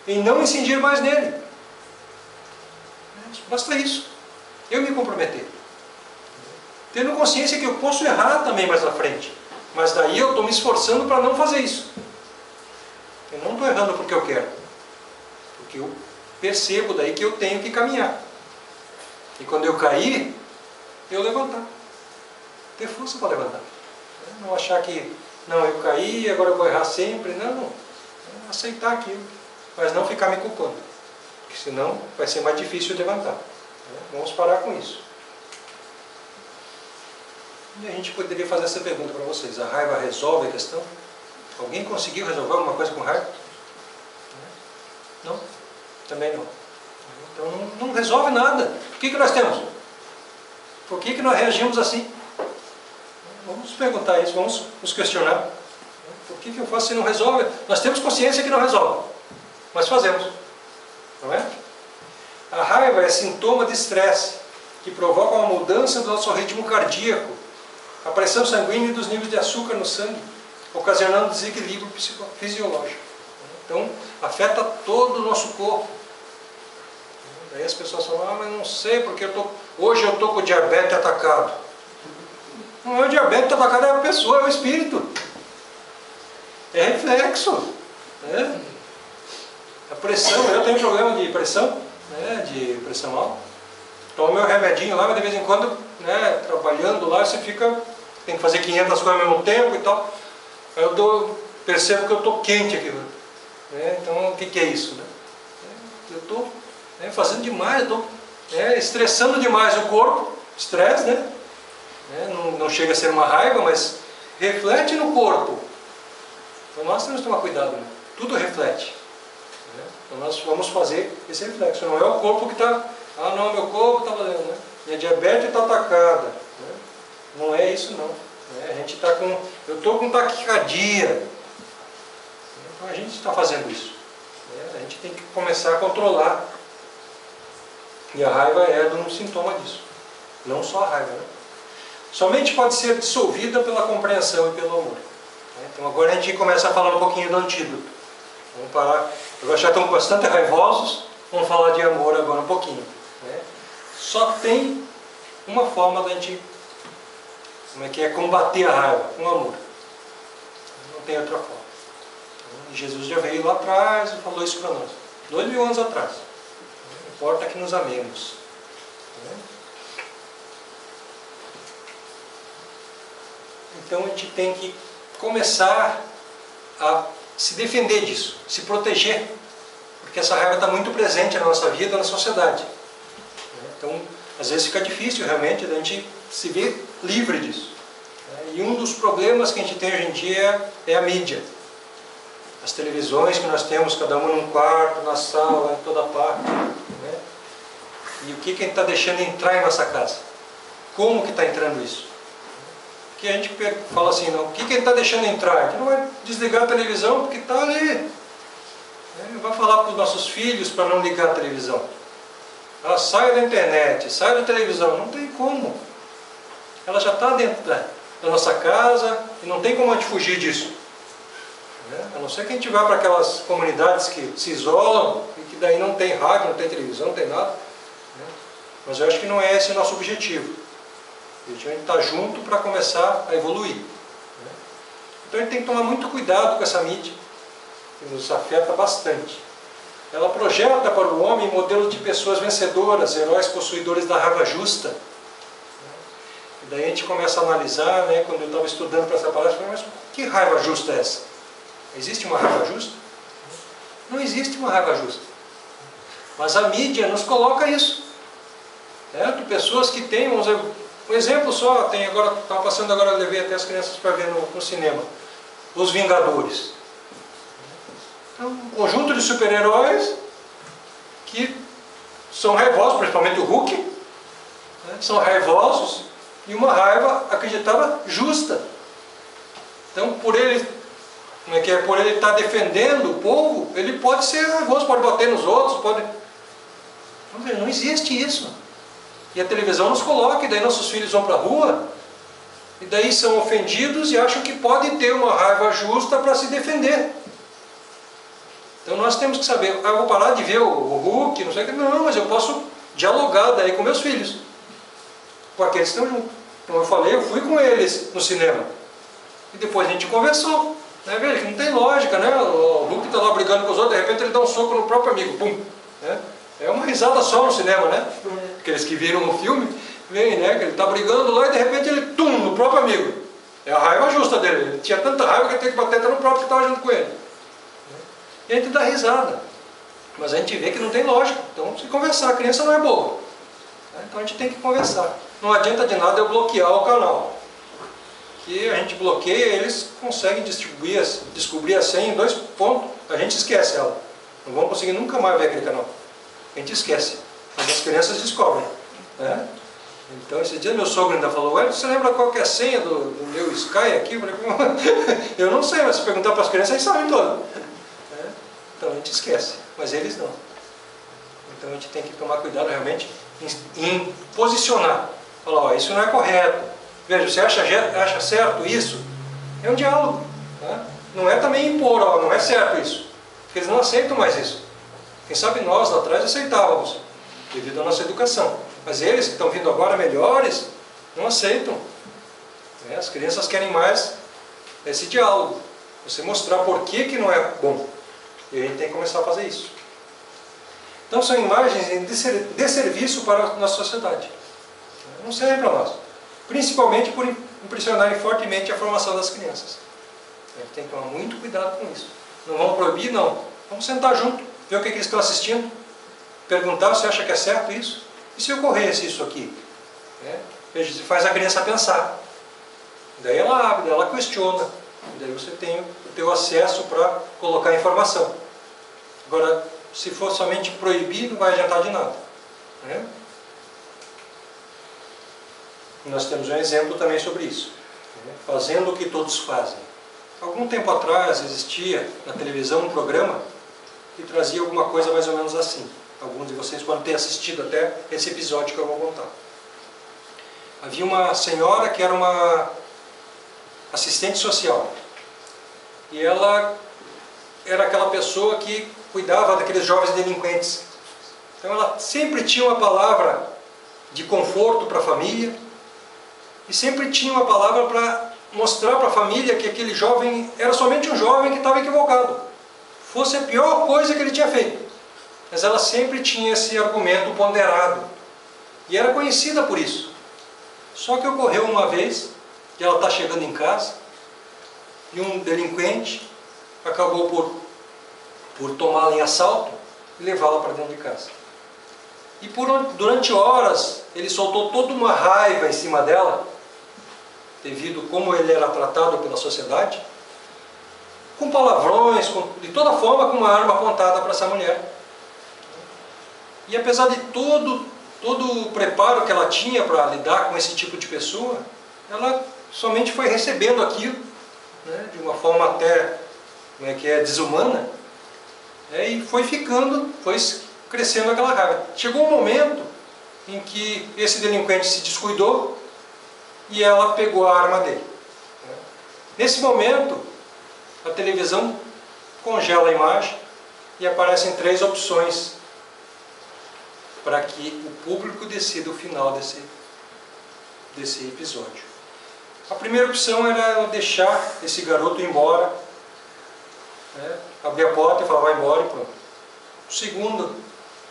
Speaker 1: em não incidir mais nele. Basta isso. Eu me comprometer. Tendo consciência que eu posso errar também mais na frente. Mas daí eu estou me esforçando para não fazer isso. Eu não estou errando porque eu quero. Porque eu percebo daí que eu tenho que caminhar. E quando eu cair, eu levantar. Ter força para levantar. Não achar que, não, eu caí, agora eu vou errar sempre. Não. Aceitar aquilo. Mas não ficar me culpando. Porque senão vai ser mais difícil levantar. Vamos parar com isso. E a gente poderia fazer essa pergunta para vocês. A raiva resolve a questão? Alguém conseguiu resolver alguma coisa com raiva? Não? Também não. Então não resolve nada. O que nós temos? Por que nós reagimos assim? Vamos perguntar isso, vamos nos questionar. Por que eu faço se não resolve? Nós temos consciência que não resolve. Mas fazemos. Não é? A raiva é sintoma de estresse, que provoca uma mudança do nosso ritmo cardíaco, a pressão sanguínea e dos níveis de açúcar no sangue, ocasionando desequilíbrio fisiológico. Então, afeta todo o nosso corpo. Daí as pessoas falam, mas não sei, porque hoje eu estou com o diabetes atacado. Não é o diabetes atacado, é a pessoa, é o espírito. É reflexo. A pressão, eu tenho problema de pressão, de pressão alta. Tomo meu remedinho lá, mas de vez em quando, trabalhando lá, você tem que fazer 500 coisas ao mesmo tempo e tal. Aí eu percebo que eu estou quente aqui. Então, o que é isso? Eu estou fazendo demais, eu estou estressando demais o corpo, estresse, não chega a ser uma raiva, mas reflete no corpo. Então nós temos que tomar cuidado, tudo reflete. Então nós vamos fazer esse reflexo, não é o corpo que está, não, meu corpo está valendo, minha diabetes está atacada. Não é isso não. A gente está com, eu estou com taquicardia. Então a gente está fazendo isso. A gente tem que começar a controlar. E a raiva é um sintoma disso. Não só a raiva. Somente pode ser dissolvida pela compreensão e pelo amor. Então agora a gente começa a falar um pouquinho do antídoto. Vamos parar. Agora já estão bastante raivosos. Vamos falar de amor agora um pouquinho. Só tem uma forma da gente combater a raiva, com amor. Não tem outra forma. E Jesus já veio lá atrás e falou isso para nós. 2000 anos atrás. Importa que nos amemos. Então a gente tem que começar a se defender disso, se proteger, porque essa raiva está muito presente na nossa vida, na sociedade. Então, às vezes fica difícil realmente a gente se ver livre disso. E um dos problemas que a gente tem hoje em dia é a mídia. As televisões que nós temos, cada uma num quarto, na sala, em toda parte. E o que a gente está deixando entrar em nossa casa? Como que está entrando isso? Que a gente fala assim, não, o que a gente está deixando entrar? A gente não vai desligar a televisão porque está ali. Vai falar para os nossos filhos para não ligar a televisão. Sai da internet, sai da televisão. Não tem como. Ela já está dentro da nossa casa e não tem como a gente fugir disso. A não ser que a gente vá para aquelas comunidades que se isolam e que daí não tem rádio, não tem televisão, não tem nada. Mas eu acho que não é esse o nosso objetivo. A gente está junto para começar a evoluir. Então a gente tem que tomar muito cuidado com essa mídia, que nos afeta bastante. Ela projeta para o homem modelos de pessoas vencedoras, heróis possuidores da raiva justa. E daí a gente começa a analisar, quando eu estava estudando para essa palestra, mas que raiva justa é essa? Existe uma raiva justa? Não existe uma raiva justa. Mas a mídia nos coloca isso. De pessoas que têm, vamos dizer, um exemplo só, estava passando agora, levei até as crianças para ver no cinema, Os Vingadores. Então, um conjunto de super-heróis que são raivosos, principalmente o Hulk, são raivosos e uma raiva acreditada justa. Então, por ele estar defendendo o povo, ele pode ser raivoso, pode bater nos outros, pode... Não existe isso. E a televisão nos coloca, e daí nossos filhos vão para a rua, e daí são ofendidos e acham que pode ter uma raiva justa para se defender. Então nós temos que saber, eu vou parar de ver o Hulk, não sei o que, não, mas eu posso dialogar daí com meus filhos, com aqueles que estão juntos. Como eu falei, eu fui com eles no cinema, e depois a gente conversou. Né? Veja que não tem lógica, né? O Hulk está lá brigando com os outros, de repente ele dá um soco no próprio amigo, pum! Né? É uma risada só no cinema, né? Aqueles que viram o filme, veem, né? Que ele está brigando lá e de repente ele, tum, no próprio amigo. É a raiva justa dele. Ele tinha tanta raiva que ele tem que bater até no próprio que estava junto com ele. E a gente dá risada. Mas a gente vê que não tem lógica. Então, se conversar, a criança não é boa. Então a gente tem que conversar. Não adianta de nada eu bloquear o canal. Que a gente bloqueia, eles conseguem descobrir a senha em 2 pontos. A gente esquece ela. Não vão conseguir nunca mais ver aquele canal. A gente esquece, mas as crianças descobrem, né? Então esse dia meu sogro ainda falou, ué, você lembra qual que é a senha do meu Sky aqui? Eu não sei, mas se perguntar para as crianças, eles sabem todo, né? Então a gente esquece, mas eles não. Então a gente tem que tomar cuidado realmente em posicionar. Falar, ó, isso não é correto. Veja, você acha certo isso? É um diálogo, né? Não é também impor, ó, não é certo isso. Porque eles não aceitam mais isso. Quem sabe nós lá atrás aceitávamos, devido à nossa educação. Mas eles que estão vindo agora melhores, não aceitam. As crianças querem mais esse diálogo. Você mostrar por que não é bom. E a gente tem que começar a fazer isso. Então são imagens de serviço para a nossa sociedade. Não servem para nós. Principalmente por impressionarem fortemente a formação das crianças. A gente tem que tomar muito cuidado com isso. Não vamos proibir, não. Vamos sentar junto. Ver o que eles estão assistindo, perguntar se acha que é certo isso, e se ocorresse isso aqui? Veja, faz a criança pensar, daí ela abre, daí ela questiona, daí você tem o teu acesso para colocar informação. Agora, se for somente proibir, não vai adiantar de nada. Nós temos um exemplo também sobre isso, fazendo o que todos fazem. Algum tempo atrás existia na televisão um programa que trazia alguma coisa mais ou menos assim. Alguns de vocês podem ter assistido até esse episódio que eu vou contar. Havia uma senhora que era uma assistente social. E ela era aquela pessoa que cuidava daqueles jovens delinquentes. Então ela sempre tinha uma palavra de conforto para a família e sempre tinha uma palavra para mostrar para a família que aquele jovem era somente um jovem que estava equivocado. Fosse a pior coisa que ele tinha feito. Mas ela sempre tinha esse argumento ponderado. E era conhecida por isso. Só que ocorreu uma vez que ela está chegando em casa e um delinquente acabou por tomá-la em assalto e levá-la para dentro de casa. E durante horas ele soltou toda uma raiva em cima dela, devido a como ele era tratado pela sociedade, com palavrões, de toda forma com uma arma apontada para essa mulher. E apesar de todo o preparo que ela tinha para lidar com esse tipo de pessoa, ela somente foi recebendo aquilo, de uma forma até, desumana, e foi crescendo aquela raiva. Chegou um momento em que esse delinquente se descuidou e ela pegou a arma dele. Nesse momento, a televisão congela a imagem e aparecem 3 opções para que o público decida o final desse episódio. A primeira opção era deixar esse garoto ir embora, abrir a porta e falar vai embora e pronto. O segundo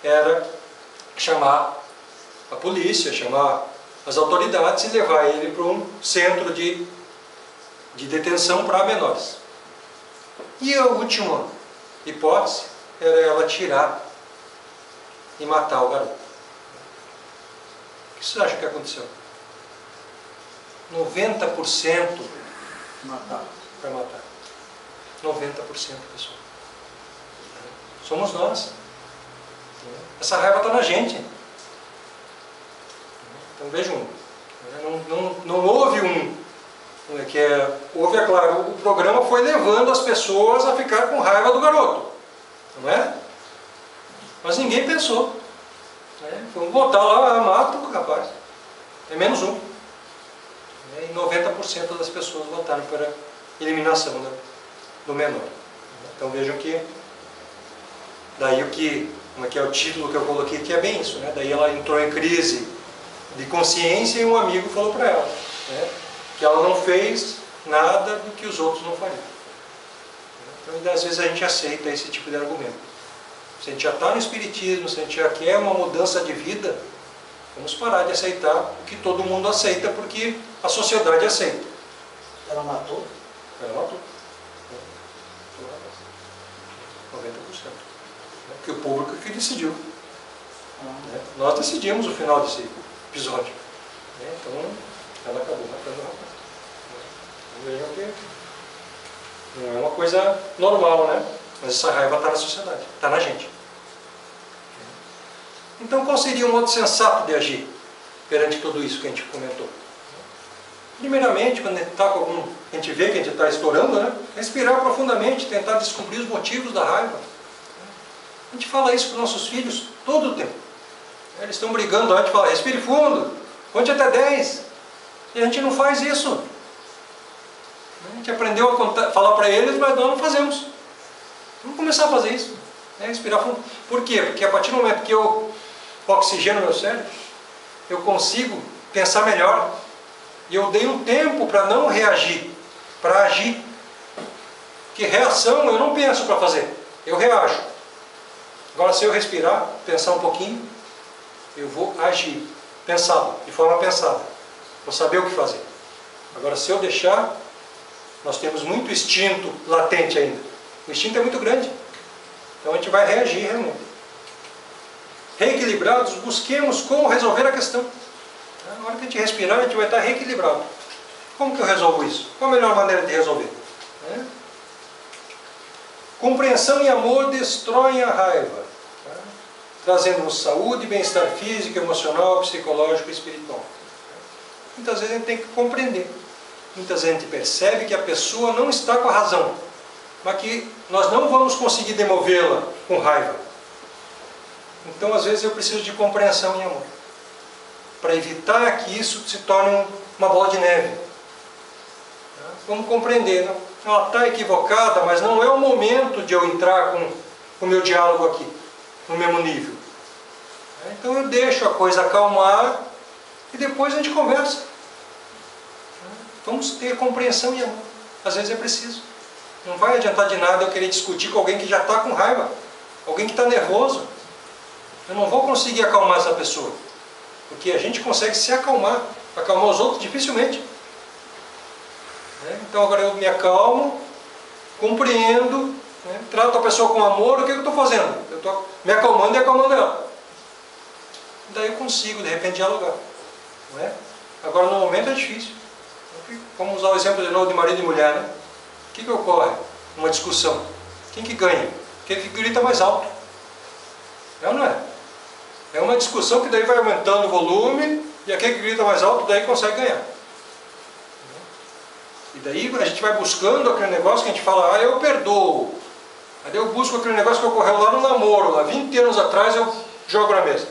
Speaker 1: era chamar a polícia, chamar as autoridades e levar ele para um centro de detenção para menores. E a última hipótese era ela tirar e matar o garoto. O que você acha que aconteceu? 90% para matar. 90%, pessoal. Somos nós. Essa raiva está na gente. Então vejam, não houve houve, é claro, o programa foi levando as pessoas a ficar com raiva do garoto, não é? Mas ninguém pensou Vamos votar lá, mata o rapaz. É menos um. E 90% das pessoas votaram para eliminação do menor. Então vejam que, daí como é que é o título que eu coloquei aqui, é bem isso, né? Daí ela entrou em crise de consciência e um amigo falou para ela, né, que ela não fez nada do que os outros não fariam. Então, às vezes a gente aceita esse tipo de argumento. Se a gente já está no espiritismo, se a gente já quer uma mudança de vida, vamos parar de aceitar o que todo mundo aceita, porque a sociedade aceita.
Speaker 2: Ela matou?
Speaker 1: Ela matou. 90%. Porque o público que decidiu. Nós decidimos o final desse episódio. Então, ela acabou matando o rapaz. Vejam que não é uma coisa normal, né? Mas essa raiva está na sociedade, está na gente. Então, qual seria um modo sensato de agir perante tudo isso que a gente comentou? Primeiramente, quando a gente está com a gente vê que a gente está estourando, né? Respirar profundamente, tentar descobrir os motivos da raiva. A gente fala isso para os nossos filhos todo o tempo. Eles estão brigando, a gente fala, respire fundo, conte até 10. E a gente não faz isso. A gente aprendeu a falar para eles, mas nós não fazemos. Vamos começar a fazer isso. Respirar fundo. Por quê? Porque a partir do momento que eu oxigeno meu cérebro, eu consigo pensar melhor. E eu dei um tempo para não reagir, para agir. Porque reação eu não penso para fazer, eu reajo. Agora, se eu respirar, pensar um pouquinho, eu vou agir, pensado, de forma pensada. Vou saber o que fazer. Agora, se eu deixar, nós temos muito instinto latente ainda. O instinto é muito grande. Então a gente vai reagir realmente. Reequilibrados, busquemos como resolver a questão. Na hora que a gente respirar, a gente vai estar reequilibrado. Como que eu resolvo isso? Qual a melhor maneira de resolver? Compreensão e amor destroem a raiva, trazendo-nos saúde, bem-estar físico, emocional, psicológico e espiritual. Muitas vezes a gente tem que compreender. Muitas vezes a gente percebe que a pessoa não está com a razão, mas que nós não vamos conseguir demovê-la com raiva. Então, às vezes, eu preciso de compreensão e amor, para evitar que isso se torne uma bola de neve. Vamos compreender, não? Ela está equivocada, mas não é o momento de eu entrar com o meu diálogo aqui, no mesmo nível. Então eu deixo a coisa acalmar e depois a gente conversa. Vamos ter compreensão e amor. Às vezes é preciso. Não vai adiantar de nada eu querer discutir com alguém que já está com raiva, alguém que está nervoso. Eu não vou conseguir acalmar essa pessoa, porque a gente consegue se acalmar os outros dificilmente. Então agora eu me acalmo, compreendo, trato a pessoa com amor. O que eu estou fazendo? Eu estou me acalmando e acalmando ela. Daí eu consigo, de repente, dialogar. Não é? Agora, no momento é difícil. Vamos usar o exemplo de novo de marido e mulher, né? O que ocorre? Uma discussão. Quem que ganha? Aquele que grita mais alto. É ou não é? É uma discussão que daí vai aumentando o volume e aquele que grita mais alto daí consegue ganhar. E daí a gente vai buscando aquele negócio que a gente fala, eu perdoo. Aí eu busco aquele negócio que ocorreu lá no namoro, lá 20 anos atrás eu jogo na mesa.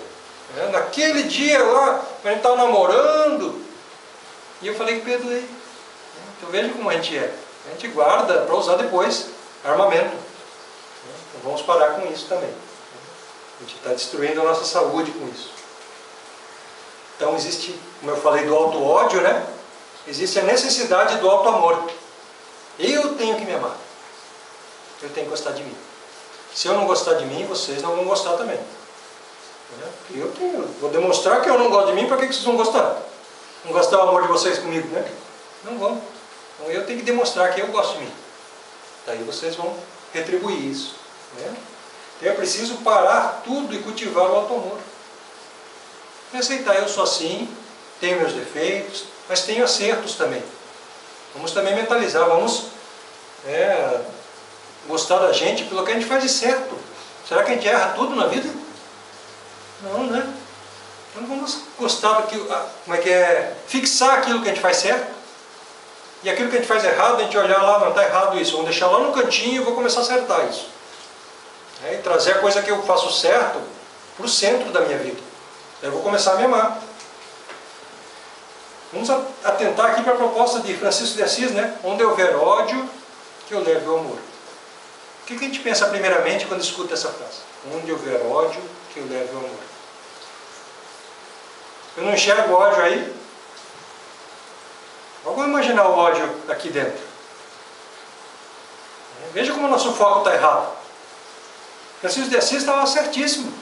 Speaker 1: Naquele dia lá, a gente estava namorando, e eu falei que perdoei. Então veja como a gente é. A gente guarda para usar depois, armamento. Então vamos parar com isso também. A gente está destruindo a nossa saúde com isso. Então existe, como eu falei, do auto-ódio, né? Existe a necessidade do auto-amor. Eu tenho que me amar. Eu tenho que gostar de mim. Se eu não gostar de mim, vocês não vão gostar também. Vou demonstrar que eu não gosto de mim, para que vocês vão gostar? Não gostar o amor de vocês comigo, né? Não vão. Então eu tenho que demonstrar que eu gosto de mim. Daí vocês vão retribuir isso. Então é preciso parar tudo e cultivar o auto-amor. E aceitar, eu sou assim, tenho meus defeitos, mas tenho acertos também. Vamos também mentalizar, vamos gostar da gente pelo que a gente faz de certo. Será que a gente erra tudo na vida? Não, né? Então vamos gostar daquilo, fixar aquilo que a gente faz certo, e aquilo que a gente faz errado, a gente olhar lá, não está errado isso, vamos deixar lá no cantinho e vou começar a acertar isso. E trazer a coisa que eu faço certo para o centro da minha vida. Eu vou começar a me amar. Vamos atentar aqui para a proposta de Francisco de Assis, né? Onde houver ódio, que eu leve o amor. O que a gente pensa primeiramente quando escuta essa frase? Onde houver ódio, que eu leve o amor. Eu não enxergo ódio aí. Vamos imaginar o ódio aqui dentro. Veja como o nosso foco está errado. Francisco de Assis estava certíssimo.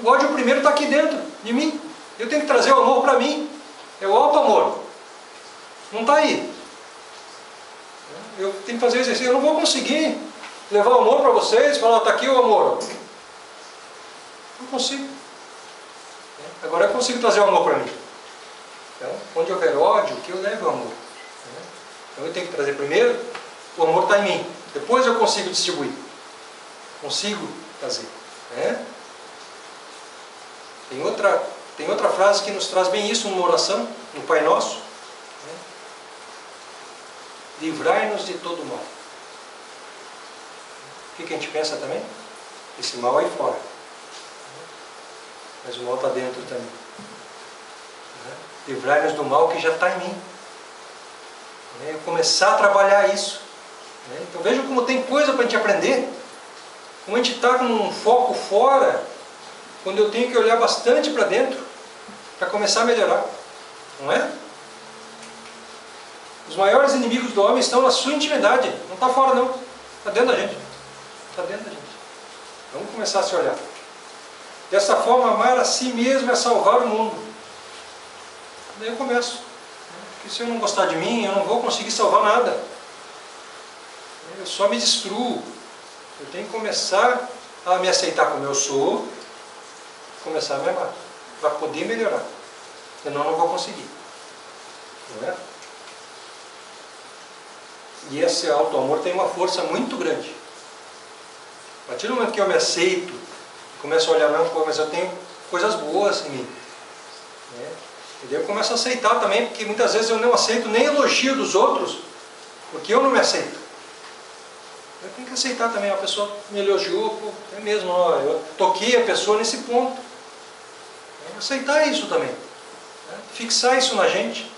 Speaker 1: O ódio primeiro está aqui dentro de mim. Eu tenho que trazer o amor para mim. É o alto amor. Não está aí. Eu tenho que fazer exercício. Eu não vou conseguir levar o amor para vocês, falar, está aqui o amor. Não consigo. Agora eu consigo trazer o amor para mim. Então, onde houver ódio, que eu leve o amor. Então eu tenho que trazer primeiro, o amor está em mim. Depois eu consigo distribuir. Consigo trazer. Tem outra frase que nos traz bem isso numa oração, no Pai Nosso. Livrai-nos de todo mal. O que a gente pensa também? Esse mal aí fora. Mas o mal está dentro também. Livrai-nos do mal que já está em mim. Eu começar a trabalhar isso. Então veja como tem coisa para a gente aprender. Como a gente está com um foco fora, quando eu tenho que olhar bastante para dentro, para começar a melhorar. Não é? Os maiores inimigos do homem estão na sua intimidade. Não está fora não. Está dentro da gente. Está dentro da gente. Vamos começar a se olhar. Dessa forma, amar a si mesmo é salvar o mundo. Daí eu começo. Porque se eu não gostar de mim, eu não vou conseguir salvar nada. Eu só me destruo. Eu tenho que começar a me aceitar como eu sou, começar a me amar, para poder melhorar. Senão eu não vou conseguir. Não é? E esse auto-amor tem uma força muito grande. A partir do momento que eu me aceito, começo a olhar, não, mas eu tenho coisas boas em mim. E daí eu começo a aceitar também, porque muitas vezes eu não aceito nem elogio dos outros, porque eu não me aceito. Eu tenho que aceitar também, a pessoa me elogiou, pô, é mesmo, ó, eu toquei a pessoa nesse ponto. Aceitar isso também. Fixar isso na gente.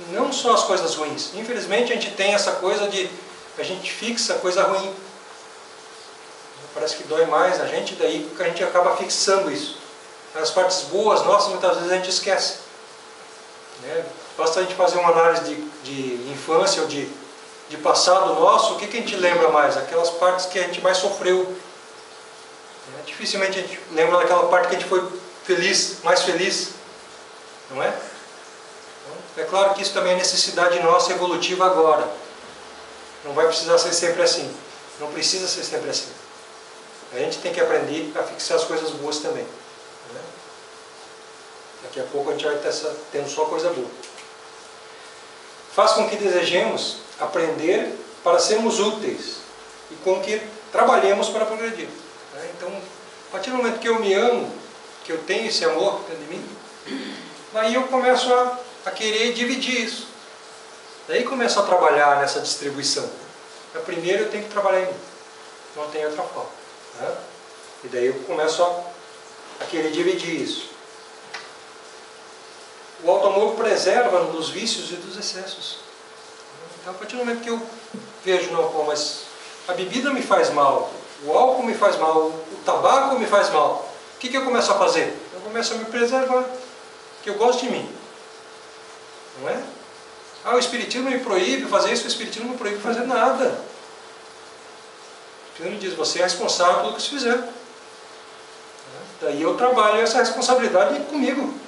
Speaker 1: Não só as coisas ruins. Infelizmente a gente tem essa coisa de a gente fixa coisa ruim. Parece que dói mais a gente, daí a gente acaba fixando isso. As partes boas nossas muitas vezes a gente esquece. Basta a gente fazer uma análise de infância ou de passado nosso, o que a gente lembra mais? Aquelas partes que a gente mais sofreu. Dificilmente a gente lembra daquela parte que a gente foi feliz, mais feliz. Não é? Então, é claro que isso também é necessidade nossa evolutiva agora. Não vai precisar ser sempre assim. Não precisa ser sempre assim. A gente tem que aprender a fixar as coisas boas também. Daqui a pouco a gente vai estar tendo só coisa boa. Faz com que desejemos aprender para sermos úteis e com que trabalhemos para progredir. Então, a partir do momento que eu me amo, que eu tenho esse amor dentro de mim, daí eu começo a querer dividir isso. Daí começo a trabalhar nessa distribuição. Mas primeiro eu tenho que trabalhar em mim. Não tem outra forma. E daí eu começo a querer dividir isso. O auto-amor preserva-nos dos vícios e dos excessos. Então, a partir do momento que eu vejo, não, pô, mas a bebida me faz mal, o álcool me faz mal, o tabaco me faz mal, o que eu começo a fazer? Eu começo a me preservar, que eu gosto de mim. Não é? O Espiritismo me proíbe fazer isso, o Espiritismo não me proíbe fazer nada. O Espiritismo diz, você é responsável pelo que se fizer. Daí eu trabalho essa responsabilidade comigo.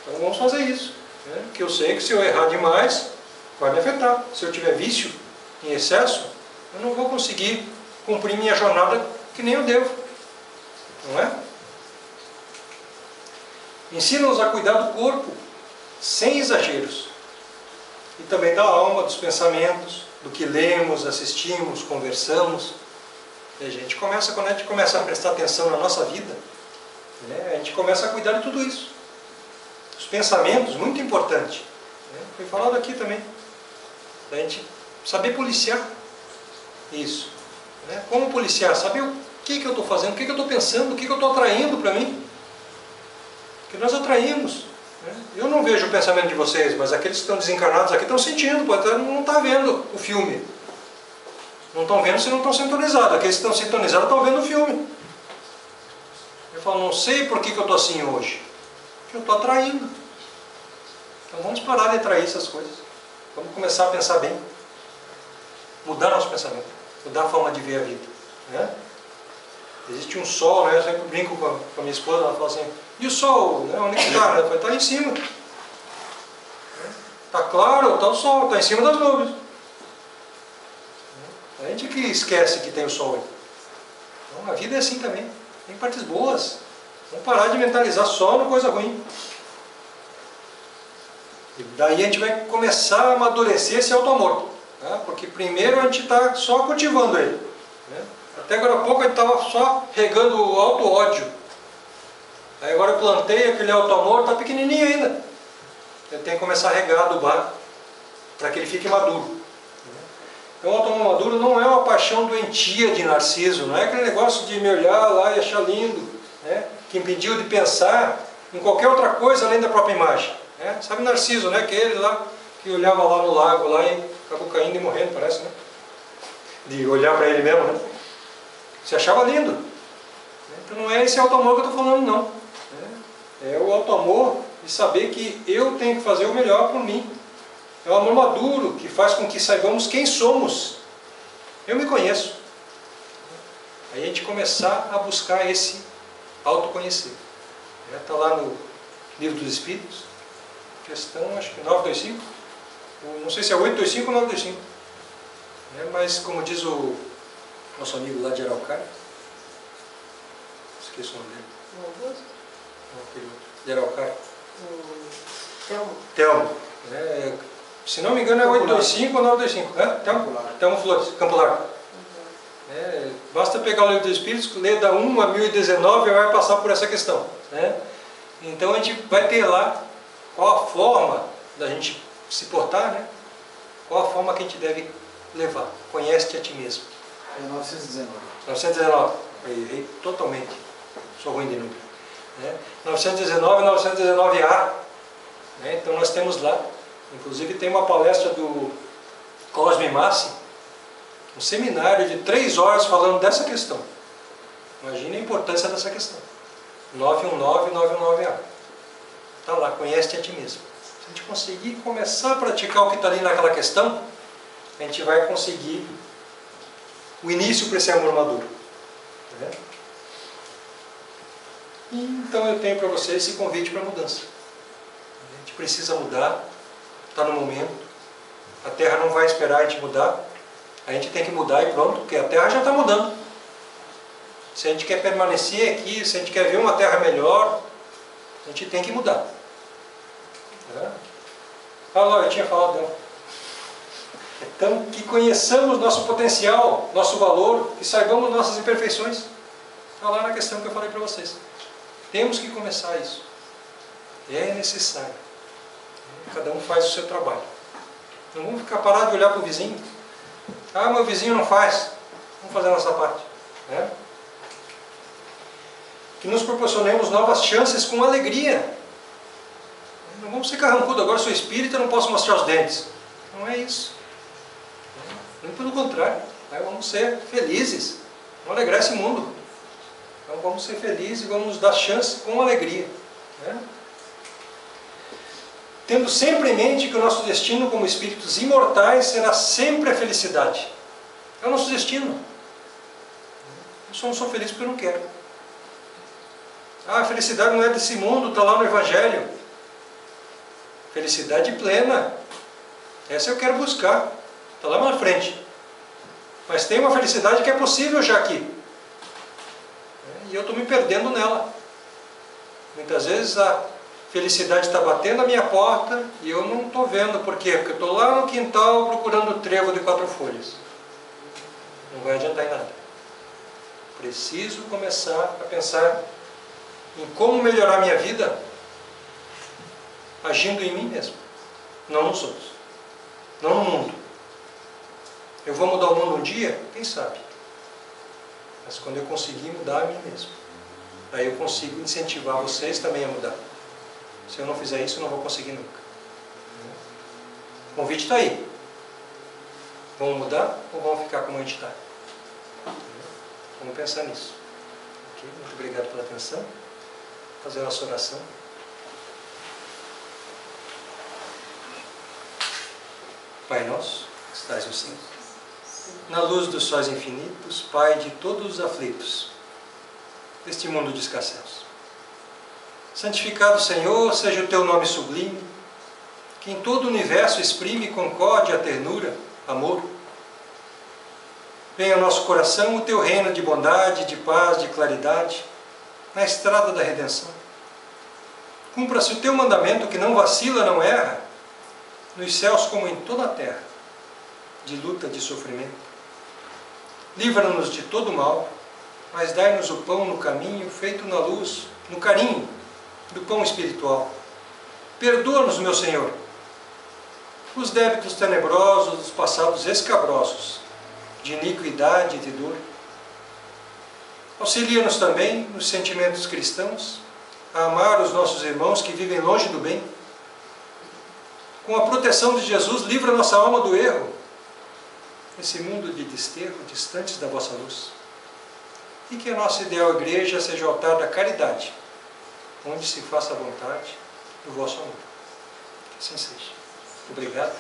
Speaker 1: Então vamos fazer isso. Porque eu sei que se eu errar demais, vai me afetar. Se eu tiver vício em excesso, eu não vou conseguir cumprir minha jornada que nem eu devo. Não é? Ensina-nos a cuidar do corpo, sem exageros. E também da alma, dos pensamentos, do que lemos, assistimos, conversamos. E quando a gente começa a prestar atenção na nossa vida, a gente começa a cuidar de tudo isso. Os pensamentos, muito importante. Foi falado aqui também. Da gente saber policiar isso. Como policiar? Saber o que eu estou fazendo, o que eu estou pensando, o que eu estou atraindo para mim. que nós atraímos. Eu não vejo o pensamento de vocês, mas aqueles que estão desencarnados aqui estão sentindo, não está vendo o filme. Não estão vendo se não estão sintonizados. Aqueles que estão sintonizados estão vendo o filme. Eu falo, não sei por que eu estou assim hoje. Porque eu estou atraindo. Então vamos parar de atrair essas coisas. Vamos começar a pensar bem. Mudar nosso pensamento. Mudar a forma de ver a vida. Existe um sol, eu sempre brinco com a minha esposa, ela fala assim, e o sol? Onde que está? Ela fala, está em cima. Está claro, está o sol, está em cima das nuvens. A gente que esquece que tem o sol aí. Então a vida é assim também. Tem partes boas. Vamos parar de mentalizar só uma coisa ruim. E daí a gente vai começar a amadurecer esse auto-amor. Porque primeiro a gente está só cultivando ele. Até agora há pouco a gente estava só regando o auto-ódio. Aí agora eu plantei aquele auto-amor, está pequenininho ainda. Eu tenho que começar a regar, adubar, para que ele fique maduro. Então o auto-amor maduro não é uma paixão doentia de Narciso, não é aquele negócio de me olhar lá e achar lindo, que impediu de pensar em qualquer outra coisa além da própria imagem. Sabe Narciso, aquele lá que olhava lá no lago lá e acabou caindo e morrendo, parece, de olhar para ele mesmo, se achava lindo. Então não é esse auto-amor que eu estou falando, não. É o auto-amor de saber que eu tenho que fazer o melhor por mim. É o amor maduro que faz com que saibamos quem somos. Eu me conheço. Aí a gente começar a buscar esse autoconhecer. Está lá no Livro dos Espíritos, questão, acho que 925. Não sei se é 825 ou 925. Mas como diz o nosso amigo lá de Araucária, esqueci o nome dele. Não, aquele outro. De Araucária. Telmo. Se não me engano é 825 ou 925. Telmo Flores, Campo Largo. Basta pegar o Livro dos Espíritos, ler da 1 a 1019 e vai passar por essa questão. Então a gente vai ter lá qual a forma da gente se portar, qual a forma que a gente deve levar. Conhece-te a ti mesmo.
Speaker 2: É 919.
Speaker 1: 919. Errei totalmente. Sou ruim de número. 919 e 919A. Então nós temos lá, inclusive tem uma palestra do Cosme Massi, um seminário de 3 horas falando dessa questão. Imagine a importância dessa questão. 919 e 919A. Está lá, conhece-te a ti mesmo. Se a gente conseguir começar a praticar o que está ali naquela questão, a gente vai conseguir o início para esse amor maduro. Então eu tenho para vocês esse convite para a mudança. A gente precisa mudar, está no momento. A Terra não vai esperar a gente mudar. A gente tem que mudar e pronto, porque a Terra já está mudando. Se a gente quer permanecer aqui, se a gente quer ver uma Terra melhor, a gente tem que mudar. Lá, eu tinha falado dela. Então, que conheçamos nosso potencial, nosso valor, que saibamos nossas imperfeições. Está lá na questão que eu falei para vocês. Temos que começar isso. É necessário. Cada um faz o seu trabalho. Não vamos ficar parados de olhar para o vizinho. Meu vizinho não faz. Vamos fazer a nossa parte. Que nos proporcionemos novas chances com alegria. Não vamos ser carrancudo. Agora sou espírita, não posso mostrar os dentes. Não é isso. Muito pelo contrário. Vamos ser felizes. Vamos alegrar esse mundo. Então vamos ser felizes e vamos nos dar chance com alegria. Tendo sempre em mente que o nosso destino como espíritos imortais será sempre a felicidade. É o nosso destino. Eu só não sou feliz porque eu não quero. A felicidade não é desse mundo, está lá no Evangelho. Felicidade plena. Essa eu quero buscar. Está lá na frente. Mas tem uma felicidade que é possível já aqui. E eu estou me perdendo nela. Muitas vezes a felicidade está batendo a minha porta e eu não estou vendo. Por quê? Porque eu estou lá no quintal procurando trevo de 4 folhas. Não vai adiantar em nada. Preciso começar a pensar em como melhorar minha vida agindo em mim mesmo, não nos outros, não no mundo. Eu vou mudar o mundo um dia? Quem sabe? Mas quando eu conseguir mudar a mim mesmo, aí eu consigo incentivar vocês também a mudar. Se eu não fizer isso, eu não vou conseguir nunca. O convite está aí. Vamos mudar ou vamos ficar como a gente está? Vamos pensar nisso. Okay? Muito obrigado pela atenção. Vou fazer a nossa oração. Pai nosso, que estás no céu, na luz dos sóis infinitos, Pai de todos os aflitos deste mundo de escasseus. Santificado, Senhor, seja o teu nome sublime, que em todo o universo exprime concórdia, ternura, amor. Venha ao nosso coração o teu reino de bondade, de paz, de claridade, na estrada da redenção. Cumpra-se o teu mandamento que não vacila, não erra, nos céus como em toda a terra, de luta, de sofrimento. Livra-nos de todo mal, mas dai-nos o pão no caminho, feito na luz, no carinho do pão espiritual. Perdoa-nos, meu Senhor, os débitos tenebrosos dos passados escabrosos, de iniquidade e de dor. Auxilia-nos também nos sentimentos cristãos, a amar os nossos irmãos que vivem longe do bem. Com a proteção de Jesus, livra nossa alma do erro, nesse mundo de desterro, distantes da vossa luz. E que a nossa ideal igreja seja o altar da caridade, onde se faça a vontade do vosso amor. Que assim seja. Obrigado.